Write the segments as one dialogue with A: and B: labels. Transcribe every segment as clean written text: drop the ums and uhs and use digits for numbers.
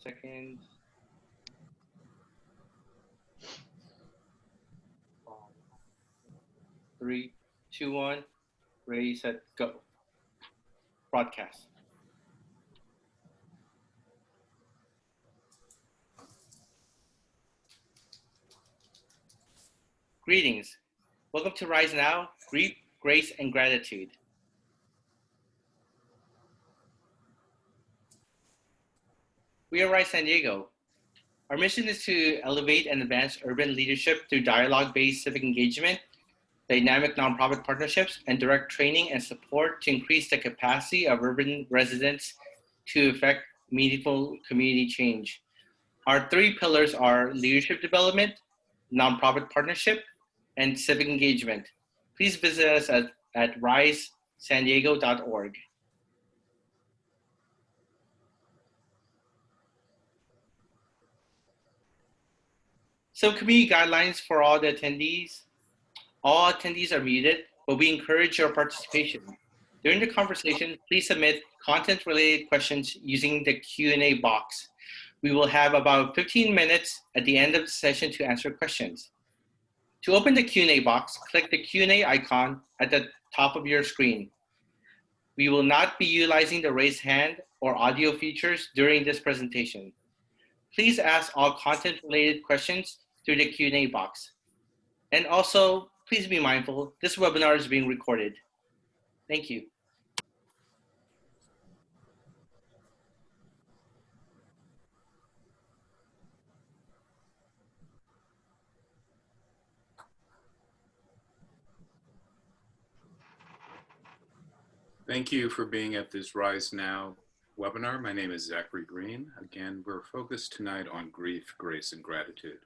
A: seconds. 3, 2, 1. Ready, set, go. Broadcast. Greetings. Welcome to Rise Now, Grief, Grace, and Gratitude. We are Rise San Diego. Our mission is to elevate and advance urban leadership through dialogue-based civic engagement, dynamic nonprofit partnerships, and direct training and support to increase the capacity of urban residents to effect meaningful community change. Our 3 pillars are leadership development, nonprofit partnership, and civic engagement. Please visit us at risesandiego.org. Some community guidelines for all the attendees. All attendees are muted, but we encourage your participation. During the conversation, please submit content-related questions using the Q&A box. We will have about 15 minutes at the end of the session to answer questions. To open the Q&A box, click the Q&A icon at the top of your screen. We will not be utilizing the raise hand or audio features during this presentation. Please ask all content-related questions through the Q&A box. And also, please be mindful, this webinar is being recorded. Thank you.
B: Thank you for being at this Rise Now webinar. My name is Zachary Green. Again, we're focused tonight on grief, grace, and gratitude.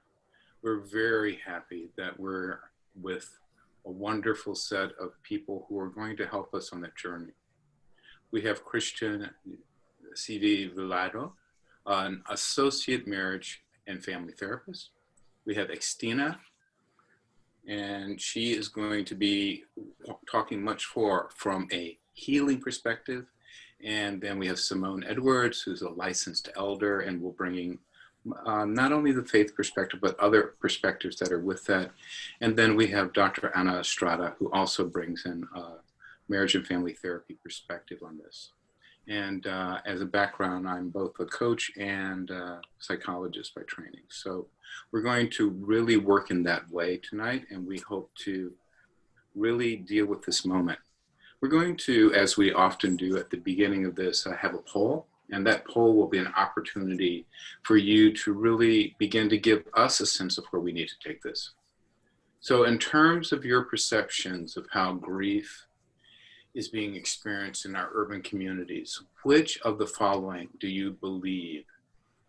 B: We're very happy that we're with a wonderful set of people who are going to help us on that journey. We have Christian Vilado, an associate marriage and family therapist. We have Xtina, and she is going to be talking much more from a healing perspective. And then we have Simone Edwards, who's a licensed elder, and we're bringing not only the faith perspective, but other perspectives that are with that. And then we have Dr. Ana Estrada, who also brings in marriage and family therapy perspective on this. And as a background, I'm both a coach and a psychologist by training. So we're going to really work in that way tonight, and we hope to really deal with this moment. We're going to, as we often do at the beginning of this, have a poll, and that poll will be an opportunity for you to really begin to give us a sense of where we need to take this. So in terms of your perceptions of how grief is being experienced in our urban communities, which of the following do you believe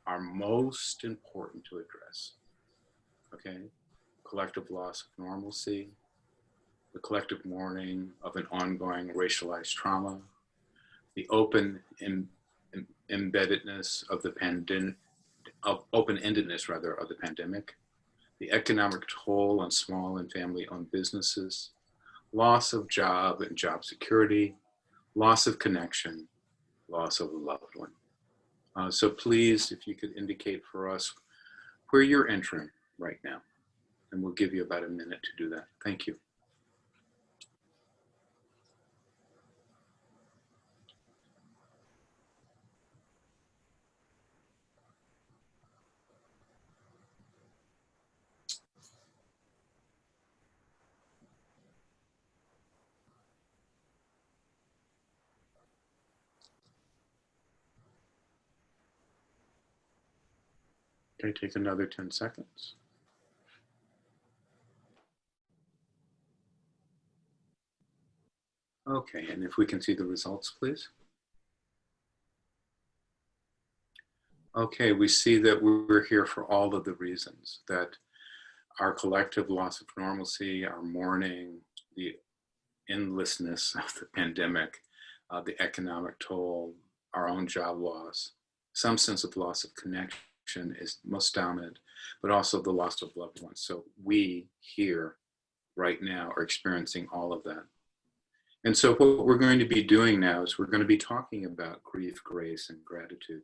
B: are most important to address? Okay, collective loss of normalcy, the collective mourning of an ongoing racialized trauma, the open embeddedness of the open-endedness rather of the pandemic, the economic toll on small and family-owned businesses, loss of job and job security, loss of connection, loss of a loved one. So please, if you could indicate for us where you're entering right now, and we'll give you about a minute to do that. Thank you. Okay, take another 10 seconds. Okay, and if we can see the results, please. Okay, we see that we're here for all of the reasons that our collective loss of normalcy, our mourning, the endlessness of the pandemic, the economic toll, our own job loss, some sense of loss of connection is most dominant, but also the loss of loved ones. So we here right now are experiencing all of that. And so what we're going to be doing now is we're going to be talking about grief, grace, and gratitude.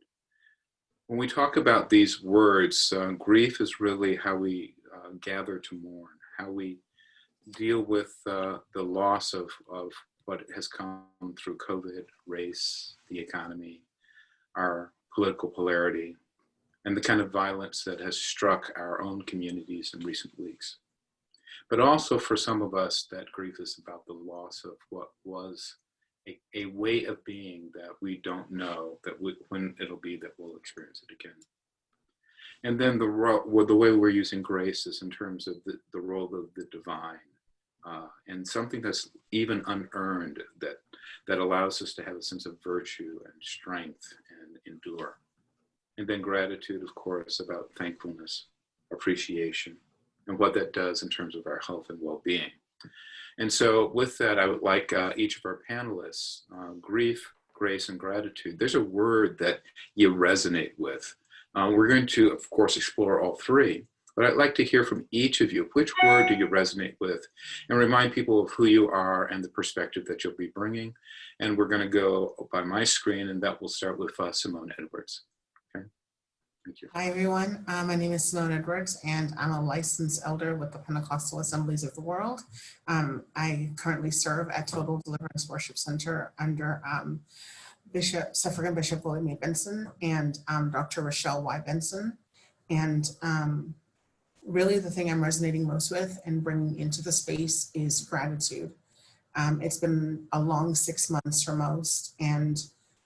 B: when we talk about these words, grief is really how we gather to mourn, how we deal with the loss of what has come through COVID, race, the economy, our political polarity, and the kind of violence that has struck our own communities in recent weeks. But also for some of us, that grief is about the loss of what was a way of being that we don't know when it'll be that we'll experience it again. And then the way we're using grace is in terms of the role of the divine, and something that's even unearned that allows us to have a sense of virtue and strength and endure. And then gratitude, of course, about thankfulness, appreciation, and what that does in terms of our health and well-being. And so with that, I would like each of our panelists, grief, grace, and gratitude. There's a word that you resonate with. We're going to, of course, explore all three, but I'd like to hear from each of you. Which word do you resonate with? And remind people of who you are and the perspective that you'll be bringing. And we're going to go by my screen, and that will start with Simone Edwards. Okay, thank you.
C: Hi, everyone. My name is Simone Edwards, and I'm a licensed elder with the Pentecostal Assemblies of the World. I currently serve at Total Deliverance Worship Center under Suffragan Bishop William A. Benson and Dr. Rochelle Y. Benson. And really the thing I'm resonating most with and bringing into the space is gratitude. It's been a long 6 months for most, and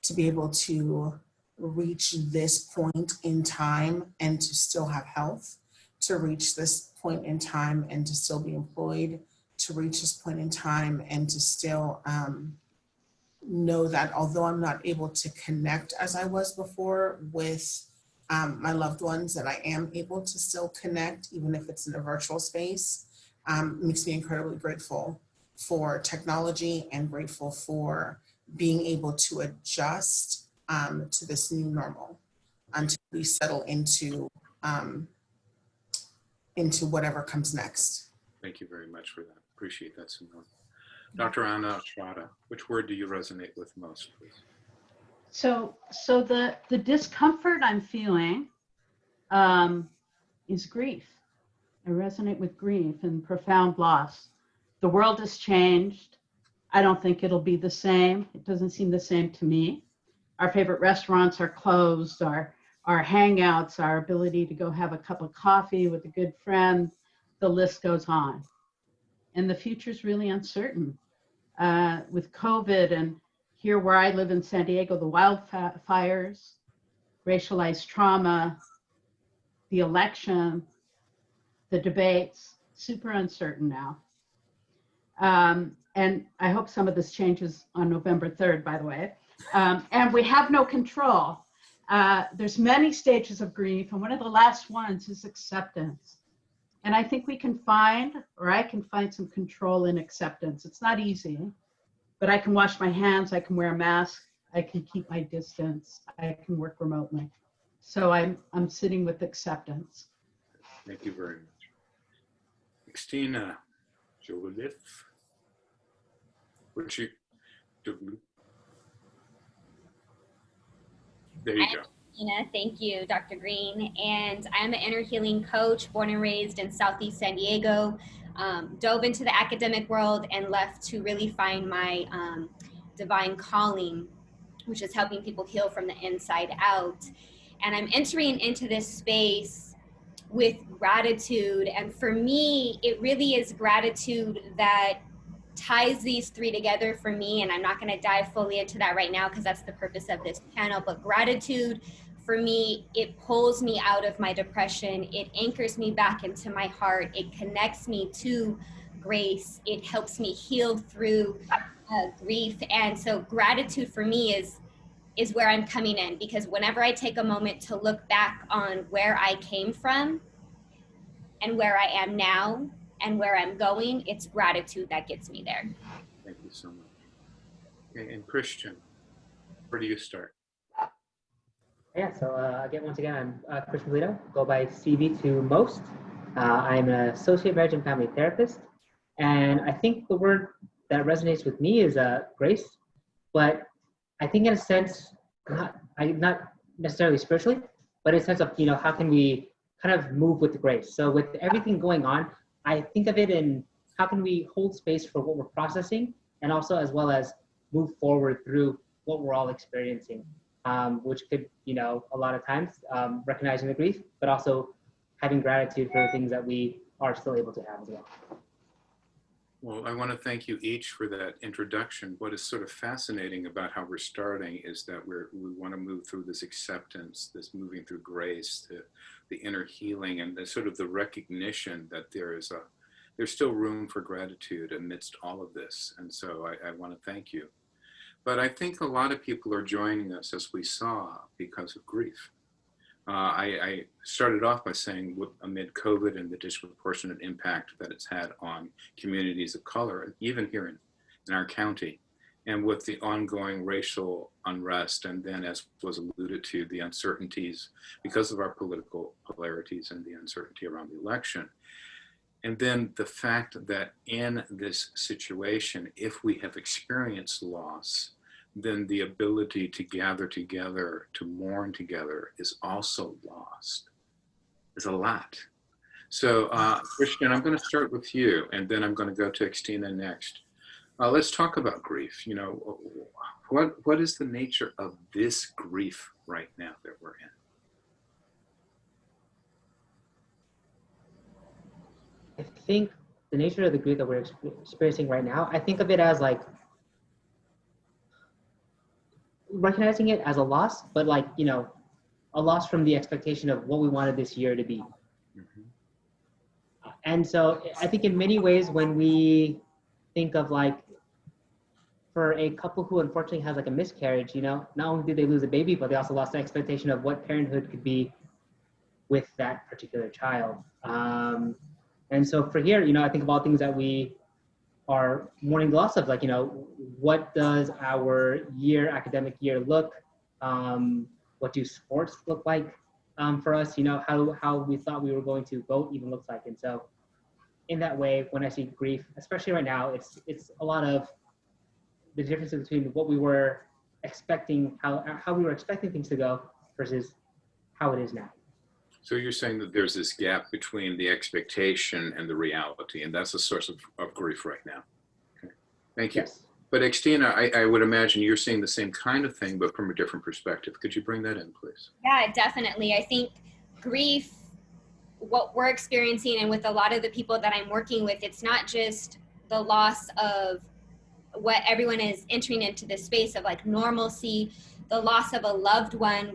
C: to be able to reach this point in time and to still have health, to reach this point in time and to still be employed, to reach this point in time and to still know that although I'm not able to connect as I was before with my loved ones, that I am able to still connect, even if it's in a virtual space, makes me incredibly grateful for technology and grateful for being able to adjust to this new normal until we settle into whatever comes next.
B: Thank you very much for that. Appreciate that, Simone. Dr. Anna Estrada, which word do you resonate with most, please?
D: So the discomfort I'm feeling is grief. I resonate with grief and profound loss. The world has changed. I don't think it'll be the same. It doesn't seem the same to me. Our favorite restaurants are closed. Our hangouts, our ability to go have a cup of coffee with a good friend, the list goes on. And the future's really uncertain. With COVID and here where I live in San Diego, the wildfires, racialized trauma, the election, the debates, super uncertain now. And I hope some of this changes on November 3rd, by the way. And we have no control. There's many stages of grief, and one of the last ones is acceptance. And I think we can find, or I can find some control in acceptance. It's not easy, but I can wash my hands, I can wear a mask, I can keep my distance, I can work remotely. So I'm sitting with acceptance.
B: Thank you very much. XtinaGeri, would you do? There you go.
E: Thank you, Dr. Green. And I'm an inner healing coach, born and raised in Southeast San Diego, dove into the academic world and left to really find my divine calling, which is helping people heal from the inside out. And I'm entering into this space with gratitude. And for me, it really is gratitude that ties these three together for me. And I'm not going to dive fully into that right now because that's the purpose of this panel. But gratitude, for me, it pulls me out of my depression. It anchors me back into my heart. It connects me to grace. It helps me heal through grief. And so gratitude for me is where I'm coming in, because whenever I take a moment to look back on where I came from and where I am now and where I'm going, it's gratitude that gets me there.
B: Thank you so much. Okay, and Christian, where do you start?
F: Yeah, so again, once again, I'm Christian Polito, go by CV to most. I'm an associate marriage and family therapist. And I think the word that resonates with me is grace, but I think in a sense, not necessarily spiritually, but in a sense of, how can we kind of move with grace? So with everything going on, I think of it in how can we hold space for what we're processing, and also as well as move forward through what we're all experiencing, which could, a lot of times recognizing the grief, but also having gratitude for the things that we are still able to have as well.
B: Well, I want to thank you each for that introduction. What is sort of fascinating about how we're starting is that we want to move through this acceptance, this moving through grace, the inner healing, and the sort of the recognition that there's still room for gratitude amidst all of this. And so I want to thank you. But I think a lot of people are joining us, as we saw, because of grief. I started off by saying amid COVID and the disproportionate impact that it's had on communities of color, even here in our county, and with the ongoing racial unrest, and then, as was alluded to, the uncertainties because of our political polarities and the uncertainty around the election. And then the fact that in this situation, if we have experienced loss, then the ability to gather together, to mourn together, is also lost. There's a lot. So Christian, I'm going to start with you, and then I'm going to go to Xtina next. Let's talk about grief. What is the nature of this grief right now that we're in?
F: I think the nature of the grief that we're experiencing right now, I think of it as like recognizing it as a loss, but like, a loss from the expectation of what we wanted this year to be. Mm-hmm. And so I think in many ways, when we think of like, for a couple who unfortunately has like a miscarriage, not only did they lose a baby, but they also lost the expectation of what parenthood could be with that particular child. And so for here, I think about things that we are mourning the loss of, like, what does our academic year look? What do sports look like for us? How we thought we were going to go even looks like. And so in that way, when I see grief, especially right now, it's a lot of the differences between what we were expecting, how we were expecting things to go versus how it is now.
B: So you're saying that there's this gap between the expectation and the reality, and that's a source of grief right now. Okay. Thank you. Yes. But Xtina, I would imagine you're seeing the same kind of thing, but from a different perspective. Could you bring that in, please?
E: Yeah, definitely. I think grief, what we're experiencing, and with a lot of the people that I'm working with, it's not just the loss of what everyone is entering into this space of like normalcy, the loss of a loved one.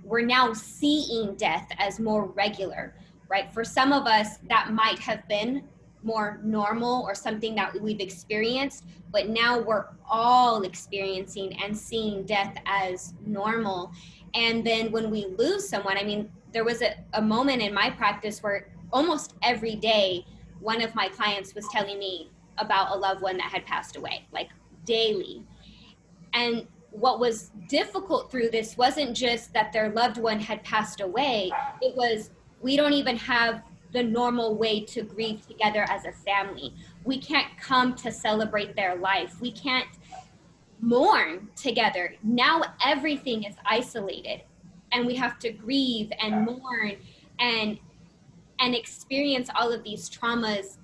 E: We're now seeing death as more regular, right? For some of us, that might have been more normal or something that we've experienced, but now we're all experiencing and seeing death as normal. And then when we lose someone, there was a moment in my practice where almost every day, one of my clients was telling me about a loved one that had passed away, like daily. And what was difficult through this wasn't just that their loved one had passed away. It was, we don't even have the normal way to grieve together as a family. We can't come to celebrate their life. We can't mourn together. Now everything is isolated, and we have to grieve and mourn and experience all of these traumas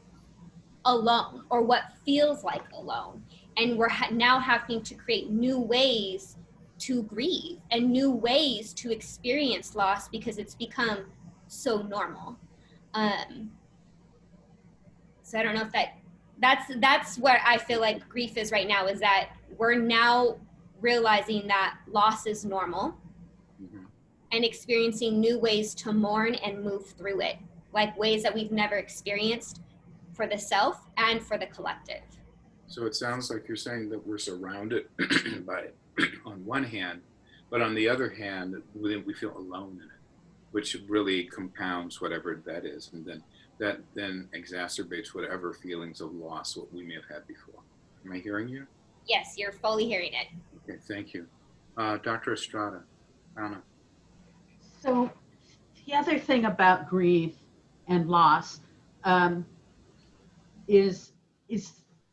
E: alone, or what feels like alone. And we're now having to create new ways to grieve and new ways to experience loss because it's become so normal. So I don't know if that's where I feel like grief is right now, is that we're now realizing that loss is normal, mm-hmm. and experiencing new ways to mourn and move through it, like ways that we've never experienced for the self and for the collective.
B: So it sounds like you're saying that we're surrounded by it on one hand, but on the other hand, we feel alone in it, which really compounds whatever that is. And then that then exacerbates whatever feelings of loss what we may have had before. Am I hearing you?
E: Yes, you're fully hearing it.
B: Okay, thank you. Dr. Estrada, Anna.
D: So the other thing about grief and loss is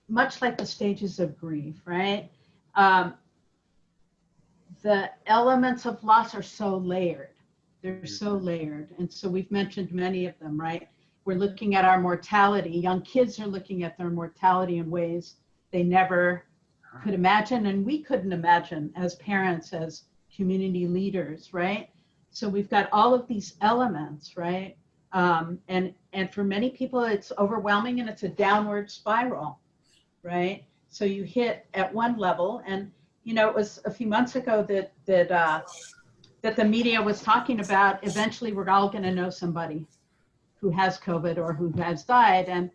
D: much like the stages of grief, right? The elements of loss are so layered. They're so layered. And so we've mentioned many of them, right? We're looking at our mortality. Young kids are looking at their mortality in ways they never could imagine, and we couldn't imagine as parents, as community leaders, right? So we've got all of these elements, right? And for many people, it's overwhelming and it's a downward spiral, right? So you hit at one level, and you know, it was a few months ago that the media was talking about eventually we're all going to know somebody who has COVID or who has died. And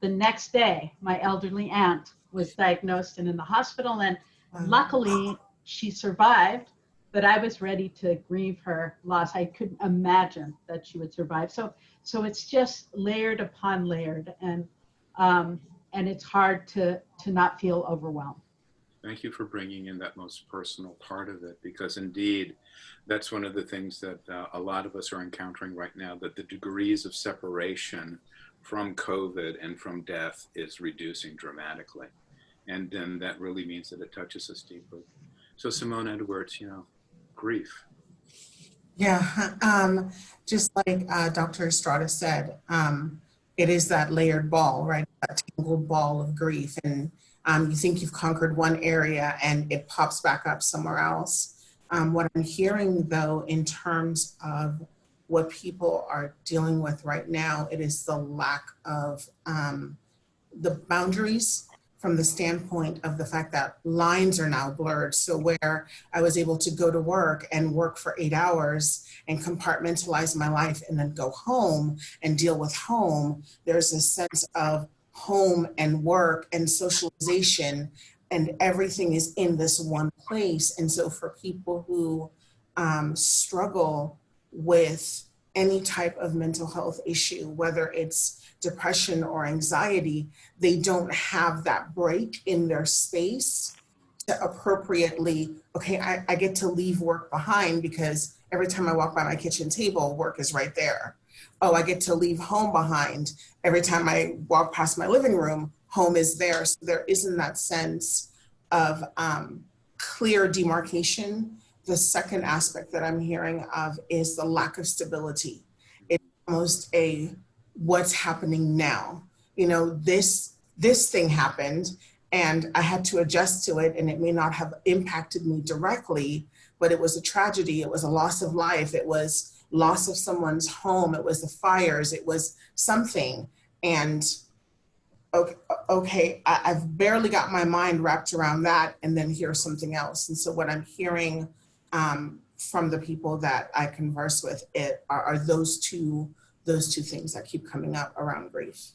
D: the next day, my elderly aunt was diagnosed and in the hospital, and luckily she survived, but I was ready to grieve her loss. I couldn't imagine that she would survive. So it's just layered upon layered, and it's hard to not feel overwhelmed.
B: Thank you for bringing in that most personal part of it, because indeed, that's one of the things that a lot of us are encountering right now, that the degrees of separation from COVID and from death is reducing dramatically. And then that really means that it touches us deeply. So Simone Edwards, you know, grief.
C: Yeah, just like Dr. Estrada said, it is that layered ball, right? That tangled ball of grief. And you think you've conquered one area and it pops back up somewhere else. What I'm hearing though, in terms of what people are dealing with right now, it is the lack of the boundaries, from the standpoint of the fact that lines are now blurred. So where I was able to go to work and work for 8 hours and compartmentalize my life and then go home and deal with home, there's a sense of home and work and socialization, and everything is in this one place. And so for people who struggle with any type of mental health issue, whether it's depression or anxiety, they don't have that break in their space to appropriately, okay, I get to leave work behind because every time I walk by my kitchen table, work is right there. Oh, I get to leave home behind. Every time I walk past my living room, home is there. So there isn't that sense of clear demarcation. The second aspect that I'm hearing of is the lack of stability. It's almost a what's happening now. You know, this thing happened and I had to adjust to it, and it may not have impacted me directly, but it was a tragedy. It was a loss of life. It was loss of someone's home. It was the fires. It was something. And okay, I've barely got my mind wrapped around that, and then here's something else. And so what I'm hearing from the people that I converse with are those two things that keep coming up around grief.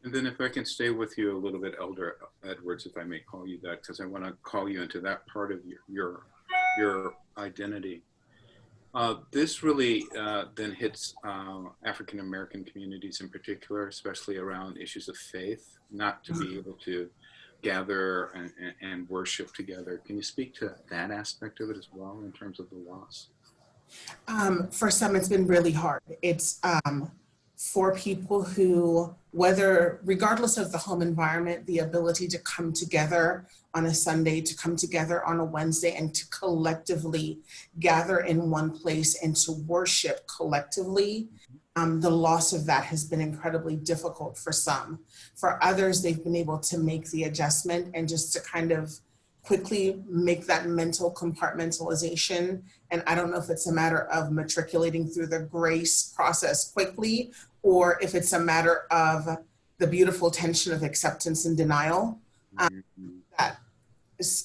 B: And then if I can stay with you a little bit, Elder Edwards, if I may call you that, because I want to call you into that part of your identity. This really then hits African-American communities in particular, especially around issues of faith, not to be able to gather and worship together. Can you speak to that aspect of it as well in terms of the loss?
C: For some, it's been really hard. It's for people who, regardless of the home environment, the ability to come together on a Sunday, to come together on a Wednesday, and to collectively gather in one place and to worship collectively, the loss of that has been incredibly difficult for some. For others, they've been able to make the adjustment and just to kind of quickly make that mental compartmentalization. And I don't know if it's a matter of matriculating through the grace process quickly, or if it's a matter of the beautiful tension of acceptance and denial. That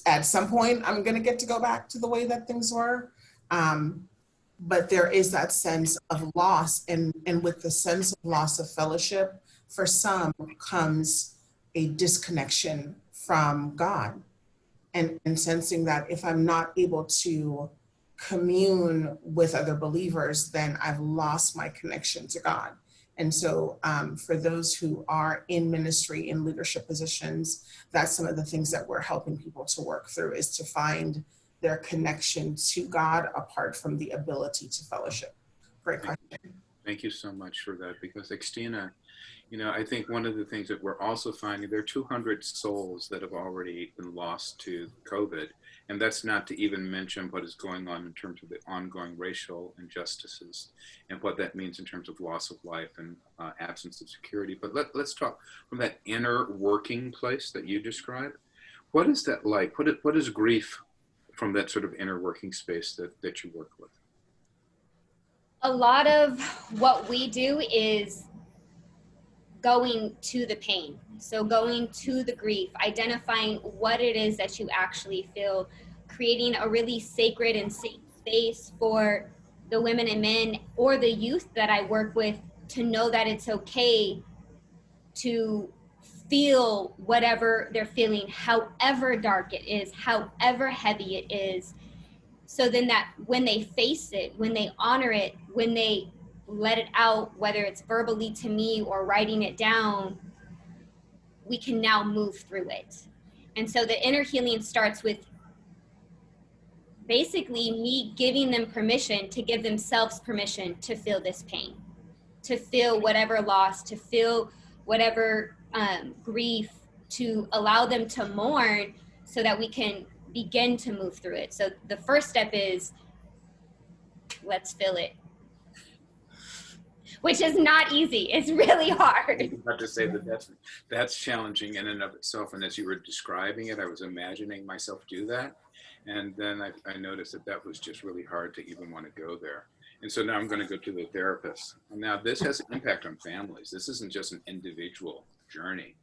C: at some point, I'm going to get to go back to the way that things were. But there is that sense of loss. And with the sense of loss of fellowship, for some comes a disconnection from God. And sensing that if I'm not able to commune with other believers, then I've lost my connection to God. And so for those who are in ministry, in leadership positions, that's some of the things that we're helping people to work through, is to find their connection to God apart from the ability to fellowship. Great question.
B: Thank you so much for that, because Xtina, you know, I think one of the things that we're also finding, there are 200 souls that have already been lost to COVID. And that's not to even mention what is going on in terms of the ongoing racial injustices and what that means in terms of loss of life and absence of security. But let's talk from that inner working place that you described. What is that like? What is grief from that sort of inner working space that you work with?
E: A lot of what we do is going to the pain. So going to the grief, identifying what it is that you actually feel, creating a really sacred and safe space for the women and men or the youth that I work with to know that it's okay to feel whatever they're feeling, however dark it is, however heavy it is. So then that when they face it, when they honor it, when they let it out, whether it's verbally to me or writing it down, we can now move through it. And so the inner healing starts with basically me giving them permission to give themselves permission to feel this pain, to feel whatever loss, to feel whatever grief, to allow them to mourn so that we can begin to move through it. So the first step is, let's feel it, which is not easy. It's really hard.
B: I was about to say that that's challenging in and of itself. And as you were describing it, I was imagining myself do that. And then I noticed that was just really hard to even want to go there. And so now I'm going to go to the therapist. Now this has an impact on families. This isn't just an individual journey.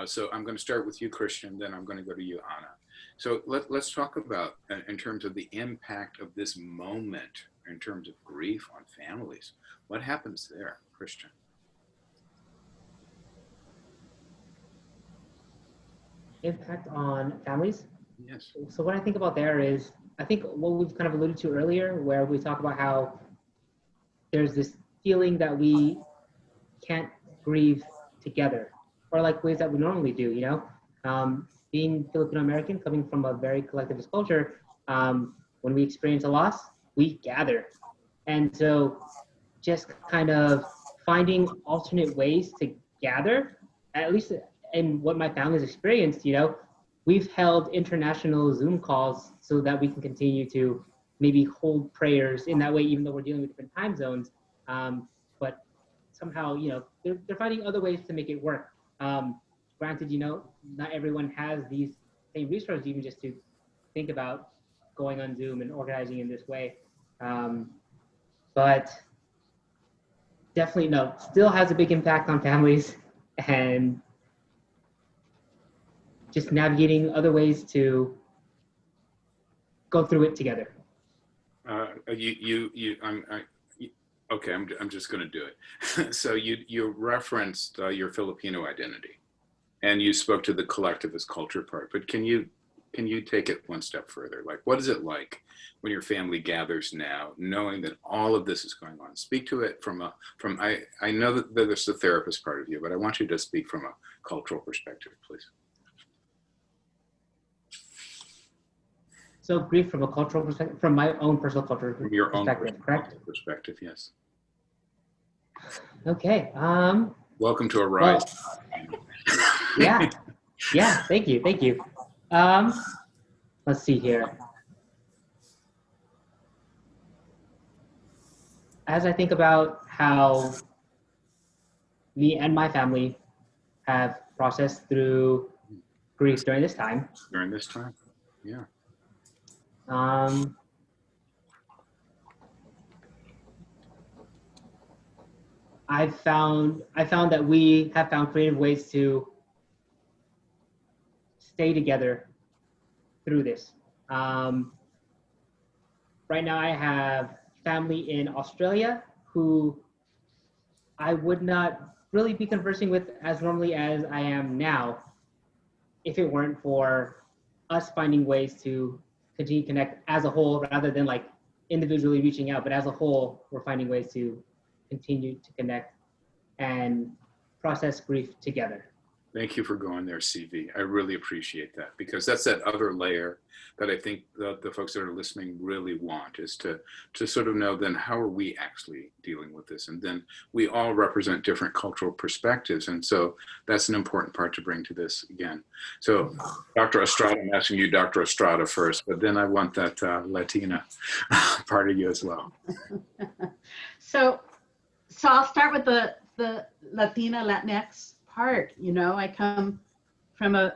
B: So I'm going to start with you, Christian, then I'm going to go to you, Anna. So let's talk about, in terms of the impact of this moment, in terms of grief on families. What happens there, Christian?
F: Impact on families?
B: Yes.
F: So what I think about there is, I think what we've kind of alluded to earlier, where we talk about how there's this feeling that we can't grieve together, or like ways that we normally do, you know? Being Filipino American, coming from a very collectivist culture, when we experience a loss, we gather. And so just kind of finding alternate ways to gather, at least in what my family's experienced, you know, we've held international Zoom calls so that we can continue to maybe hold prayers in that way, even though we're dealing with different time zones. But somehow, you know, they're finding other ways to make it work. Granted, you know, not everyone has these same resources, even just to think about going on Zoom and organizing in this way. But definitely, no, still has a big impact on families, and just navigating other ways to go through it together.
B: Okay, I'm just going to do it. So you referenced your Filipino identity, and you spoke to the collectivist culture part. But can you take it one step further? Like, what is it like when your family gathers now, knowing that all of this is going on? Speak to it I know that there's the therapist part of you, but I want you to speak from a cultural perspective, please.
F: So grief from a cultural perspective, from my own personal cultural
B: From your own
F: perspective, correct?
B: Perspective, yes.
F: Okay.
B: Welcome to Arise.
F: Well, yeah. Thank you. Let's see here. As I think about how me and my family have processed through grief during this time.
B: Yeah.
F: I found that we have found creative ways to stay together through this. Right now I have family in Australia who I would not really be conversing with as normally as I am now if it weren't for us finding ways to continue to connect as a whole, rather than like individually reaching out, but as a whole, we're finding ways to continue to connect and process grief together.
B: Thank you for going there, CV. I really appreciate that, because that's that other layer that I think the folks that are listening really want, is to sort of know, then how are we actually dealing with this? And then we all represent different cultural perspectives. And so that's an important part to bring to this again. So Dr. Estrada, I'm asking you, Dr. Estrada, first, but then I want that Latina part of you as well.
D: So I'll start with the Latina, Latinx part. You know, I come from a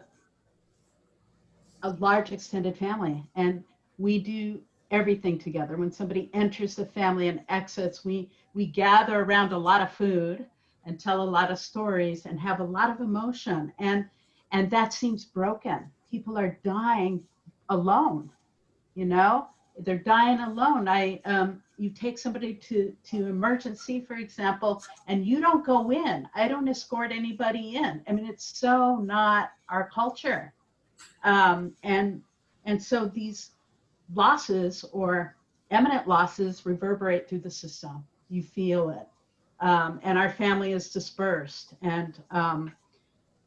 D: large extended family, and we do everything together. When somebody enters the family and exits, we gather around a lot of food and tell a lot of stories and have a lot of emotion, and that seems broken. People are dying alone, you know, they're dying alone. You take somebody to emergency, for example, and you don't go in. I don't escort anybody in. I mean, it's so not our culture. And so these losses or eminent losses reverberate through the system. You feel it. And our family is dispersed. And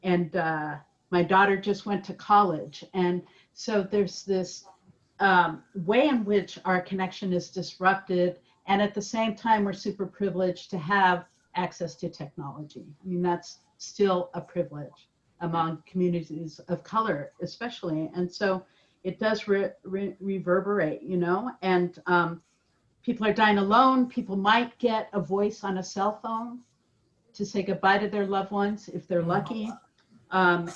D: my daughter just went to college. And so there's this way in which our connection is disrupted. And at the same time, we're super privileged to have access to technology. I mean, that's still a privilege among communities of color, especially. And so it does reverberate, you know, and people are dying alone. People might get a voice on a cell phone to say goodbye to their loved ones if they're lucky. And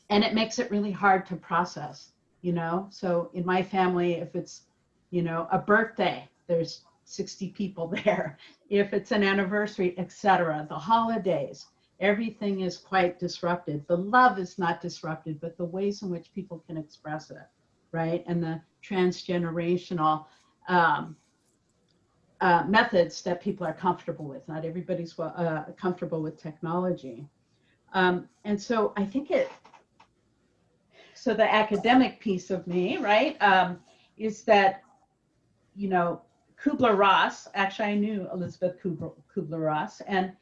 D: it makes it really hard to process, you know. So in my family, if it's, you know, a birthday, there's 60 people there. If it's an anniversary, etc., the holidays, everything is quite disrupted. The love is not disrupted, but the ways in which people can express it, right? And the transgenerational methods that people are comfortable with. Not everybody's comfortable with technology. And so I think so the academic piece of me, right, is that, you know, Kubler-Ross, actually I knew Elizabeth Kubler-Ross, and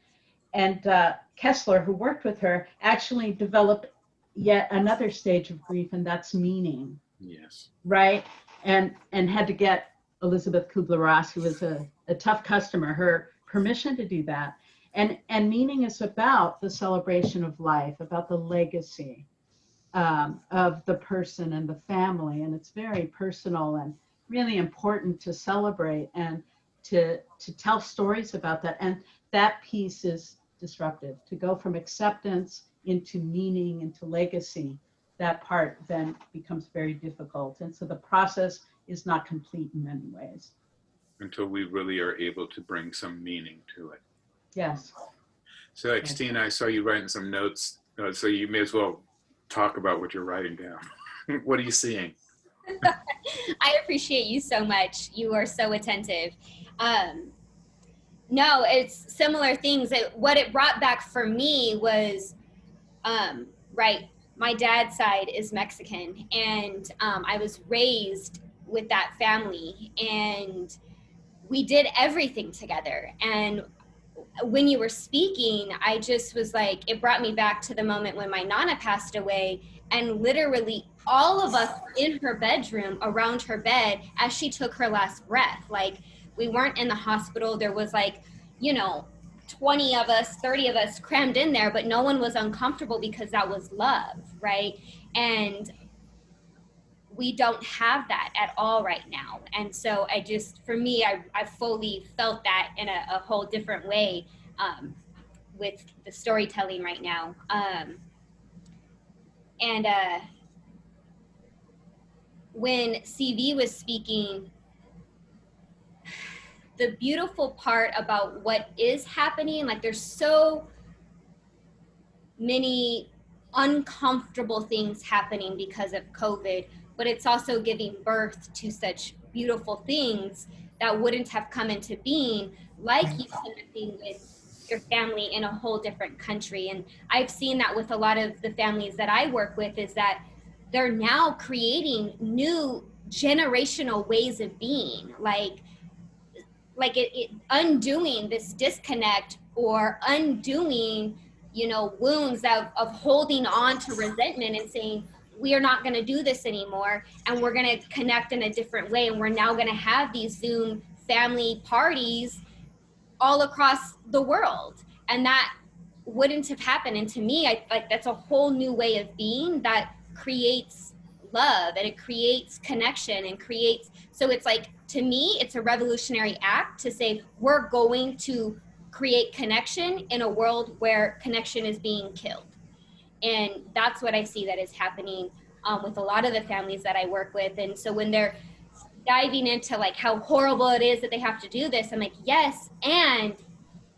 D: Kessler, who worked with her, actually developed yet another stage of grief, and that's meaning.
B: Yes.
D: Right? And had to get Elizabeth Kubler-Ross, who was a tough customer, her permission to do that. And meaning is about the celebration of life, about the legacy of the person and the family. And it's very personal and really important to celebrate and to tell stories about that. And that piece is disruptive. To go from acceptance into meaning, into legacy, that part then becomes very difficult. And so the process is not complete in many ways.
B: Until we really are able to bring some meaning to it.
D: Yes.
B: So Xtina, I saw you writing some notes, so you may as well talk about what you're writing down. What are you seeing?
E: I appreciate you so much. You are so attentive. No, it's similar things. What it brought back for me was, right, my dad's side is Mexican, and I was raised with that family, and we did everything together. And when you were speaking, I just was like, it brought me back to the moment when my Nana passed away, and literally all of us in her bedroom around her bed as she took her last breath. Like, we weren't in the hospital. There was like, you know, 20 of us, 30 of us crammed in there, but no one was uncomfortable because that was love, right? And we don't have that at all right now. And so I just, for me, I fully felt that in a whole different way with the storytelling right now. When CV was speaking, the beautiful part about what is happening, like there's so many uncomfortable things happening because of COVID, but it's also giving birth to such beautiful things that wouldn't have come into being, like you connecting with your family in a whole different country. And I've seen that with a lot of the families that I work with, is that they're now creating new generational ways of being, like it undoing this disconnect or undoing wounds of holding on to resentment and saying, we are not going to do this anymore, and we're going to connect in a different way, and we're now going to have these Zoom family parties all across the world. And that wouldn't have happened. And to me, that's a whole new way of being that creates love, and it creates connection and creates, so it's like, to me, it's a revolutionary act to say, we're going to create connection in a world where connection is being killed. And that's what I see that is happening with a lot of the families that I work with. And so when they're diving into like how horrible it is that they have to do this, I'm like, yes, and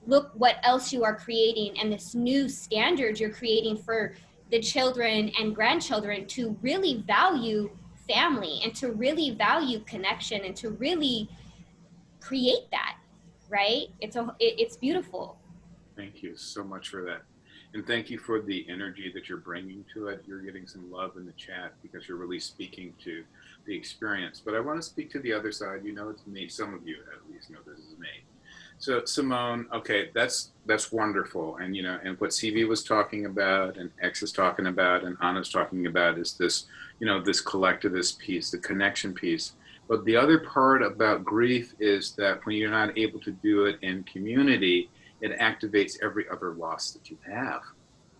E: look what else you are creating, and this new standard you're creating for the children and grandchildren to really value family and to really value connection and to really create that, right? It's beautiful.
B: Thank you so much for that. And thank you for the energy that you're bringing to it. You're getting some love in the chat because you're really speaking to the experience. But I want to speak to the other side. It's me. Some of you at least know this is me. So Simone, okay, that's wonderful. And, and what CV was talking about and X is talking about and Anna's talking about is this, this collectivist piece, the connection piece. But the other part about grief is that when you're not able to do it in community, it activates every other loss that you have.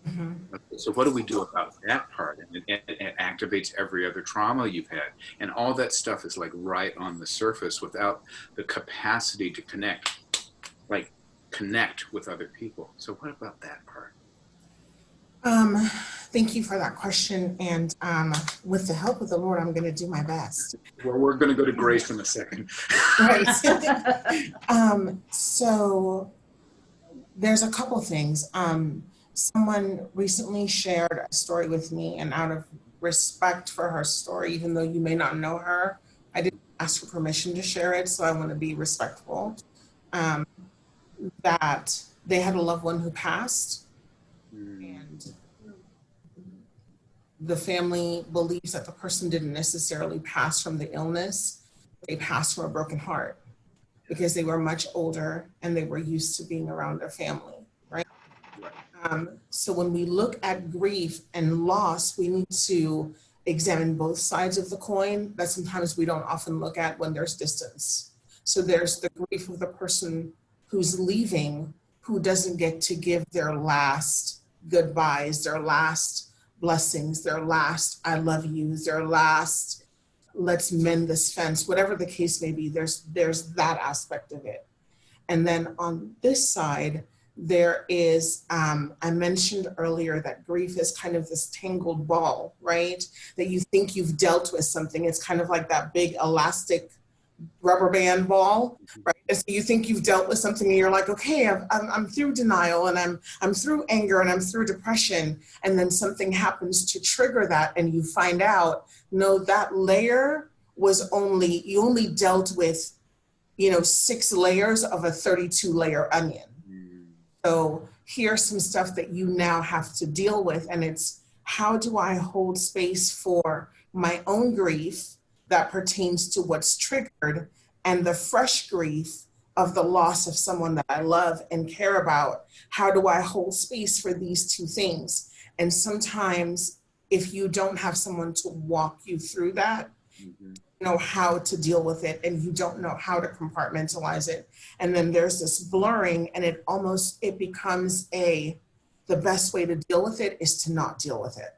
B: Mm-hmm. So what do we do about that part? And it activates every other trauma you've had. And all that stuff is like right on the surface without the capacity to connect with other people. So what about that part?
C: Thank you for that question. And with the help of the Lord, I'm going to do my best.
B: Well, we're going to go to Grace in a second.
C: Right. So there's a couple things. Someone recently shared a story with me, and out of respect for her story, even though you may not know her, I didn't ask for permission to share it, so I want to be respectful. That they had a loved one who passed, and the family believes that the person didn't necessarily pass from the illness, they passed from a broken heart because they were much older and they were used to being around their family, right? So when we look at grief and loss, we need to examine both sides of the coin that sometimes we don't often look at when there's distance. So there's the grief of the person who's leaving, who doesn't get to give their last goodbyes, their last blessings, their last I love yous, their last let's mend this fence, whatever the case may be. There's that aspect of it. And then on this side, there is, I mentioned earlier that grief is kind of this tangled ball, right? That you think you've dealt with something. It's kind of like that big elastic rubber band ball, right? And so you think you've dealt with something and you're like, okay, I'm through denial and I'm through anger and I'm through depression. And then something happens to trigger that and you find out, no, that layer was you only dealt with, 6 layers of a 32 layer onion. So here's some stuff that you now have to deal with. And it's, how do I hold space for my own grief that pertains to what's triggered and the fresh grief of the loss of someone that I love and care about? How do I hold space for these two things? And sometimes if you don't have someone to walk you through that, know how to deal with it and you don't know how to compartmentalize it. And then there's this blurring and it becomes the best way to deal with it is to not deal with it.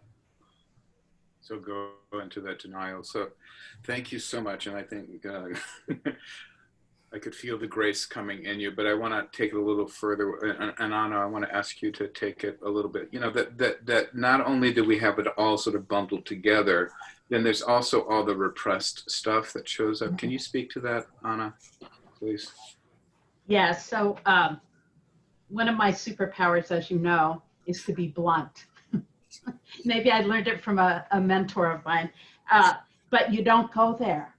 B: So go into that denial. So thank you so much. And I think I could feel the grace coming in you, but I want to take it a little further. And Anna, I want to ask you to take it a little bit, that not only do we have it all sort of bundled together, then there's also all the repressed stuff that shows up. Can you speak to that, Anna, please?
D: Yeah, so one of my superpowers, as you know, is to be blunt. Maybe I learned it from a mentor of mine, but you don't go there.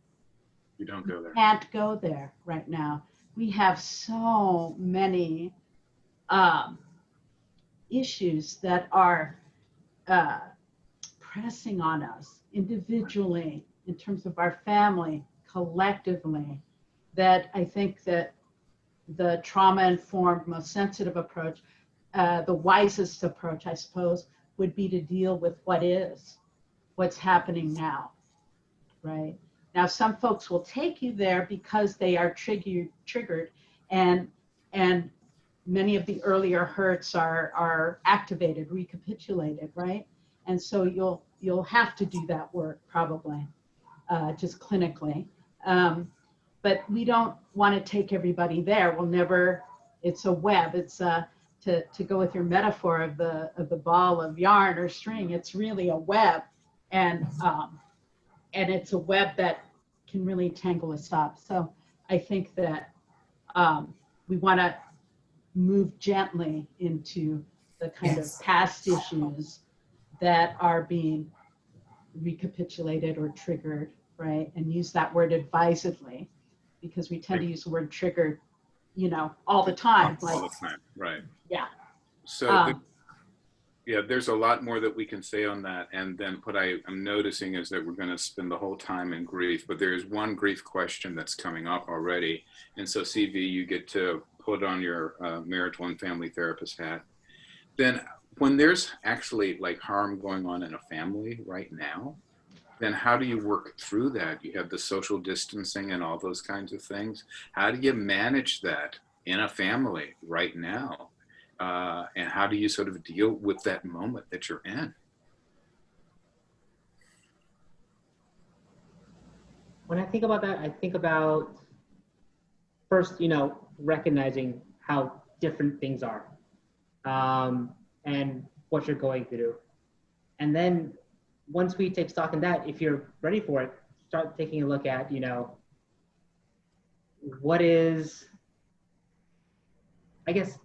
B: You don't go there.
D: You can't go there right now. We have so many issues that are pressing on us individually, in terms of our family, collectively, that I think that the trauma-informed, most sensitive approach the wisest approach, I suppose, would be to deal with what's happening now, right? Now, some folks will take you there because they are triggered, and many of the earlier hurts are activated, recapitulated, right? And so you'll have to do that work probably, just clinically. But we don't want to take everybody there. We'll never. It's a web. It's to go with your metaphor of the ball of yarn or string. It's really a web, and it's a web that can really tangle us up. So I think that we want to move gently into the kind of past issues that are being recapitulated or triggered, right? And use that word advisedly, because we tend to use the word triggered, all the time.
B: All the time, right.
D: Yeah.
B: So yeah, there's a lot more that we can say on that. And then what I'm noticing is that we're going to spend the whole time in grief, but there's one grief question that's coming up already. And so CV, you get to put on your marital and family therapist hat. Then when there's actually like harm going on in a family right now, then how do you work through that? You have the social distancing and all those kinds of things. How do you manage that in a family right now? And how do you sort of deal with that moment that you're in?
F: When I think about that, I think about first, recognizing how different things are, and what you're going through. And then once we take stock in that, if you're ready for it, start taking a look at, what is, I guess,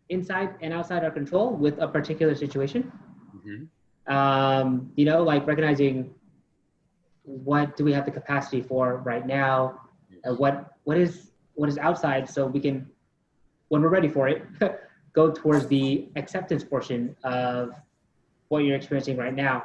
F: inside and outside our control with a particular situation. Mm-hmm. Like recognizing what do we have the capacity for right now, and what is outside, so we can, when we're ready for it, go towards the acceptance portion of what you're experiencing right now.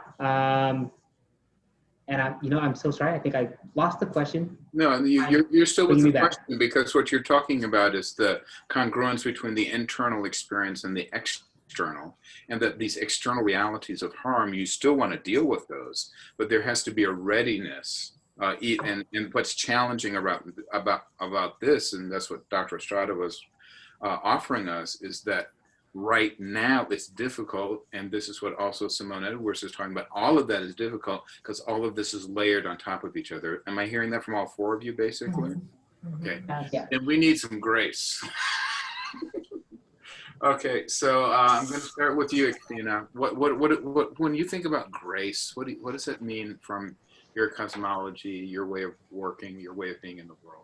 F: And I'm so sorry. I think I lost the question.
B: No, you're still with the question, because what you're talking about is the congruence between the internal experience and the external, and that these external realities of harm, you still want to deal with those, but there has to be a readiness. And what's challenging about this, and that's what Dr. Estrada was offering us, is that right now it's difficult, and this is what also Simone Edwards is talking about. All of that is difficult because all of this is layered on top of each other. Am I hearing that from all four of you, basically? Mm-hmm. Okay, yeah. And we need some grace. Okay, so I'm going to start with you, Xtina. What when you think about grace, what does it mean from your cosmology, your way of working, your way of being in the world?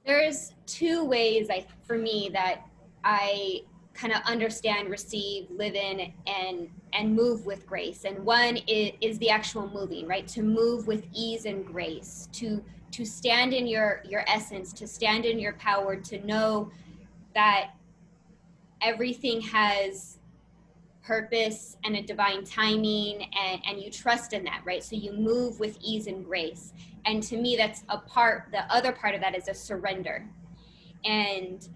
E: There's two ways for me that I kind of understand, receive, live in, and move with grace. And one is the actual moving, right? To move with ease and grace, to stand in your essence, to stand in your power, to know that everything has purpose and a divine timing, and you trust in that, right? So you move with ease and grace. And to me, that's the other part of that is a surrender and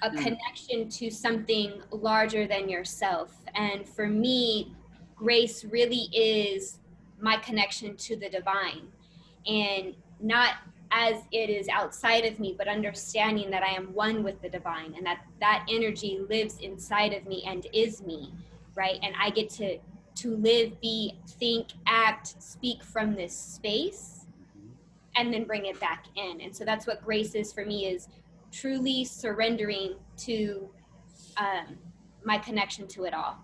E: a connection to something larger than yourself. And for me, grace really is my connection to the divine, and not as it is outside of me, but understanding that I am one with the divine, and that energy lives inside of me and is me, right? And I get to live, be, think, act, speak from this space, and then bring it back in. And so that's what grace is for me, is truly surrendering to my connection to it all.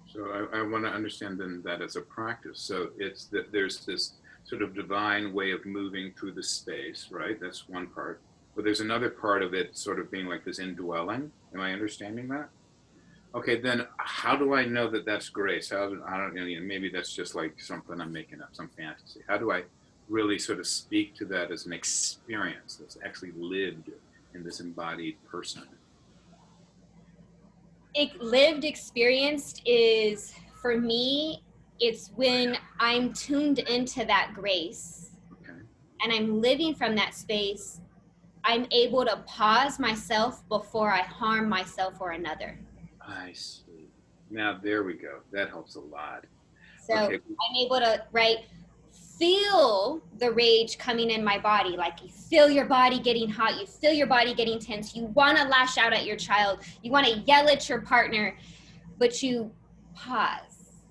B: So I want to understand then that as a practice. So it's that there's this sort of divine way of moving through the space, right? That's one part. But there's another part of it sort of being like this indwelling. Am I understanding that? Okay, then how do I know that that's grace? I don't know, maybe that's just like something I'm making up, some fantasy. How do I really sort of speak to that as an experience that's actually lived in this embodied person?
E: Lived, experienced is, for me, it's when I'm tuned into that grace, okay, and I'm living from that space. I'm able to pause myself before I harm myself or another.
B: I see. Now there we go. That helps a lot.
E: So
B: Okay.
E: I'm able to, right, feel the rage coming in my body. Like you feel your body getting hot, you feel your body getting tense, you want to lash out at your child, you want to yell at your partner, but you pause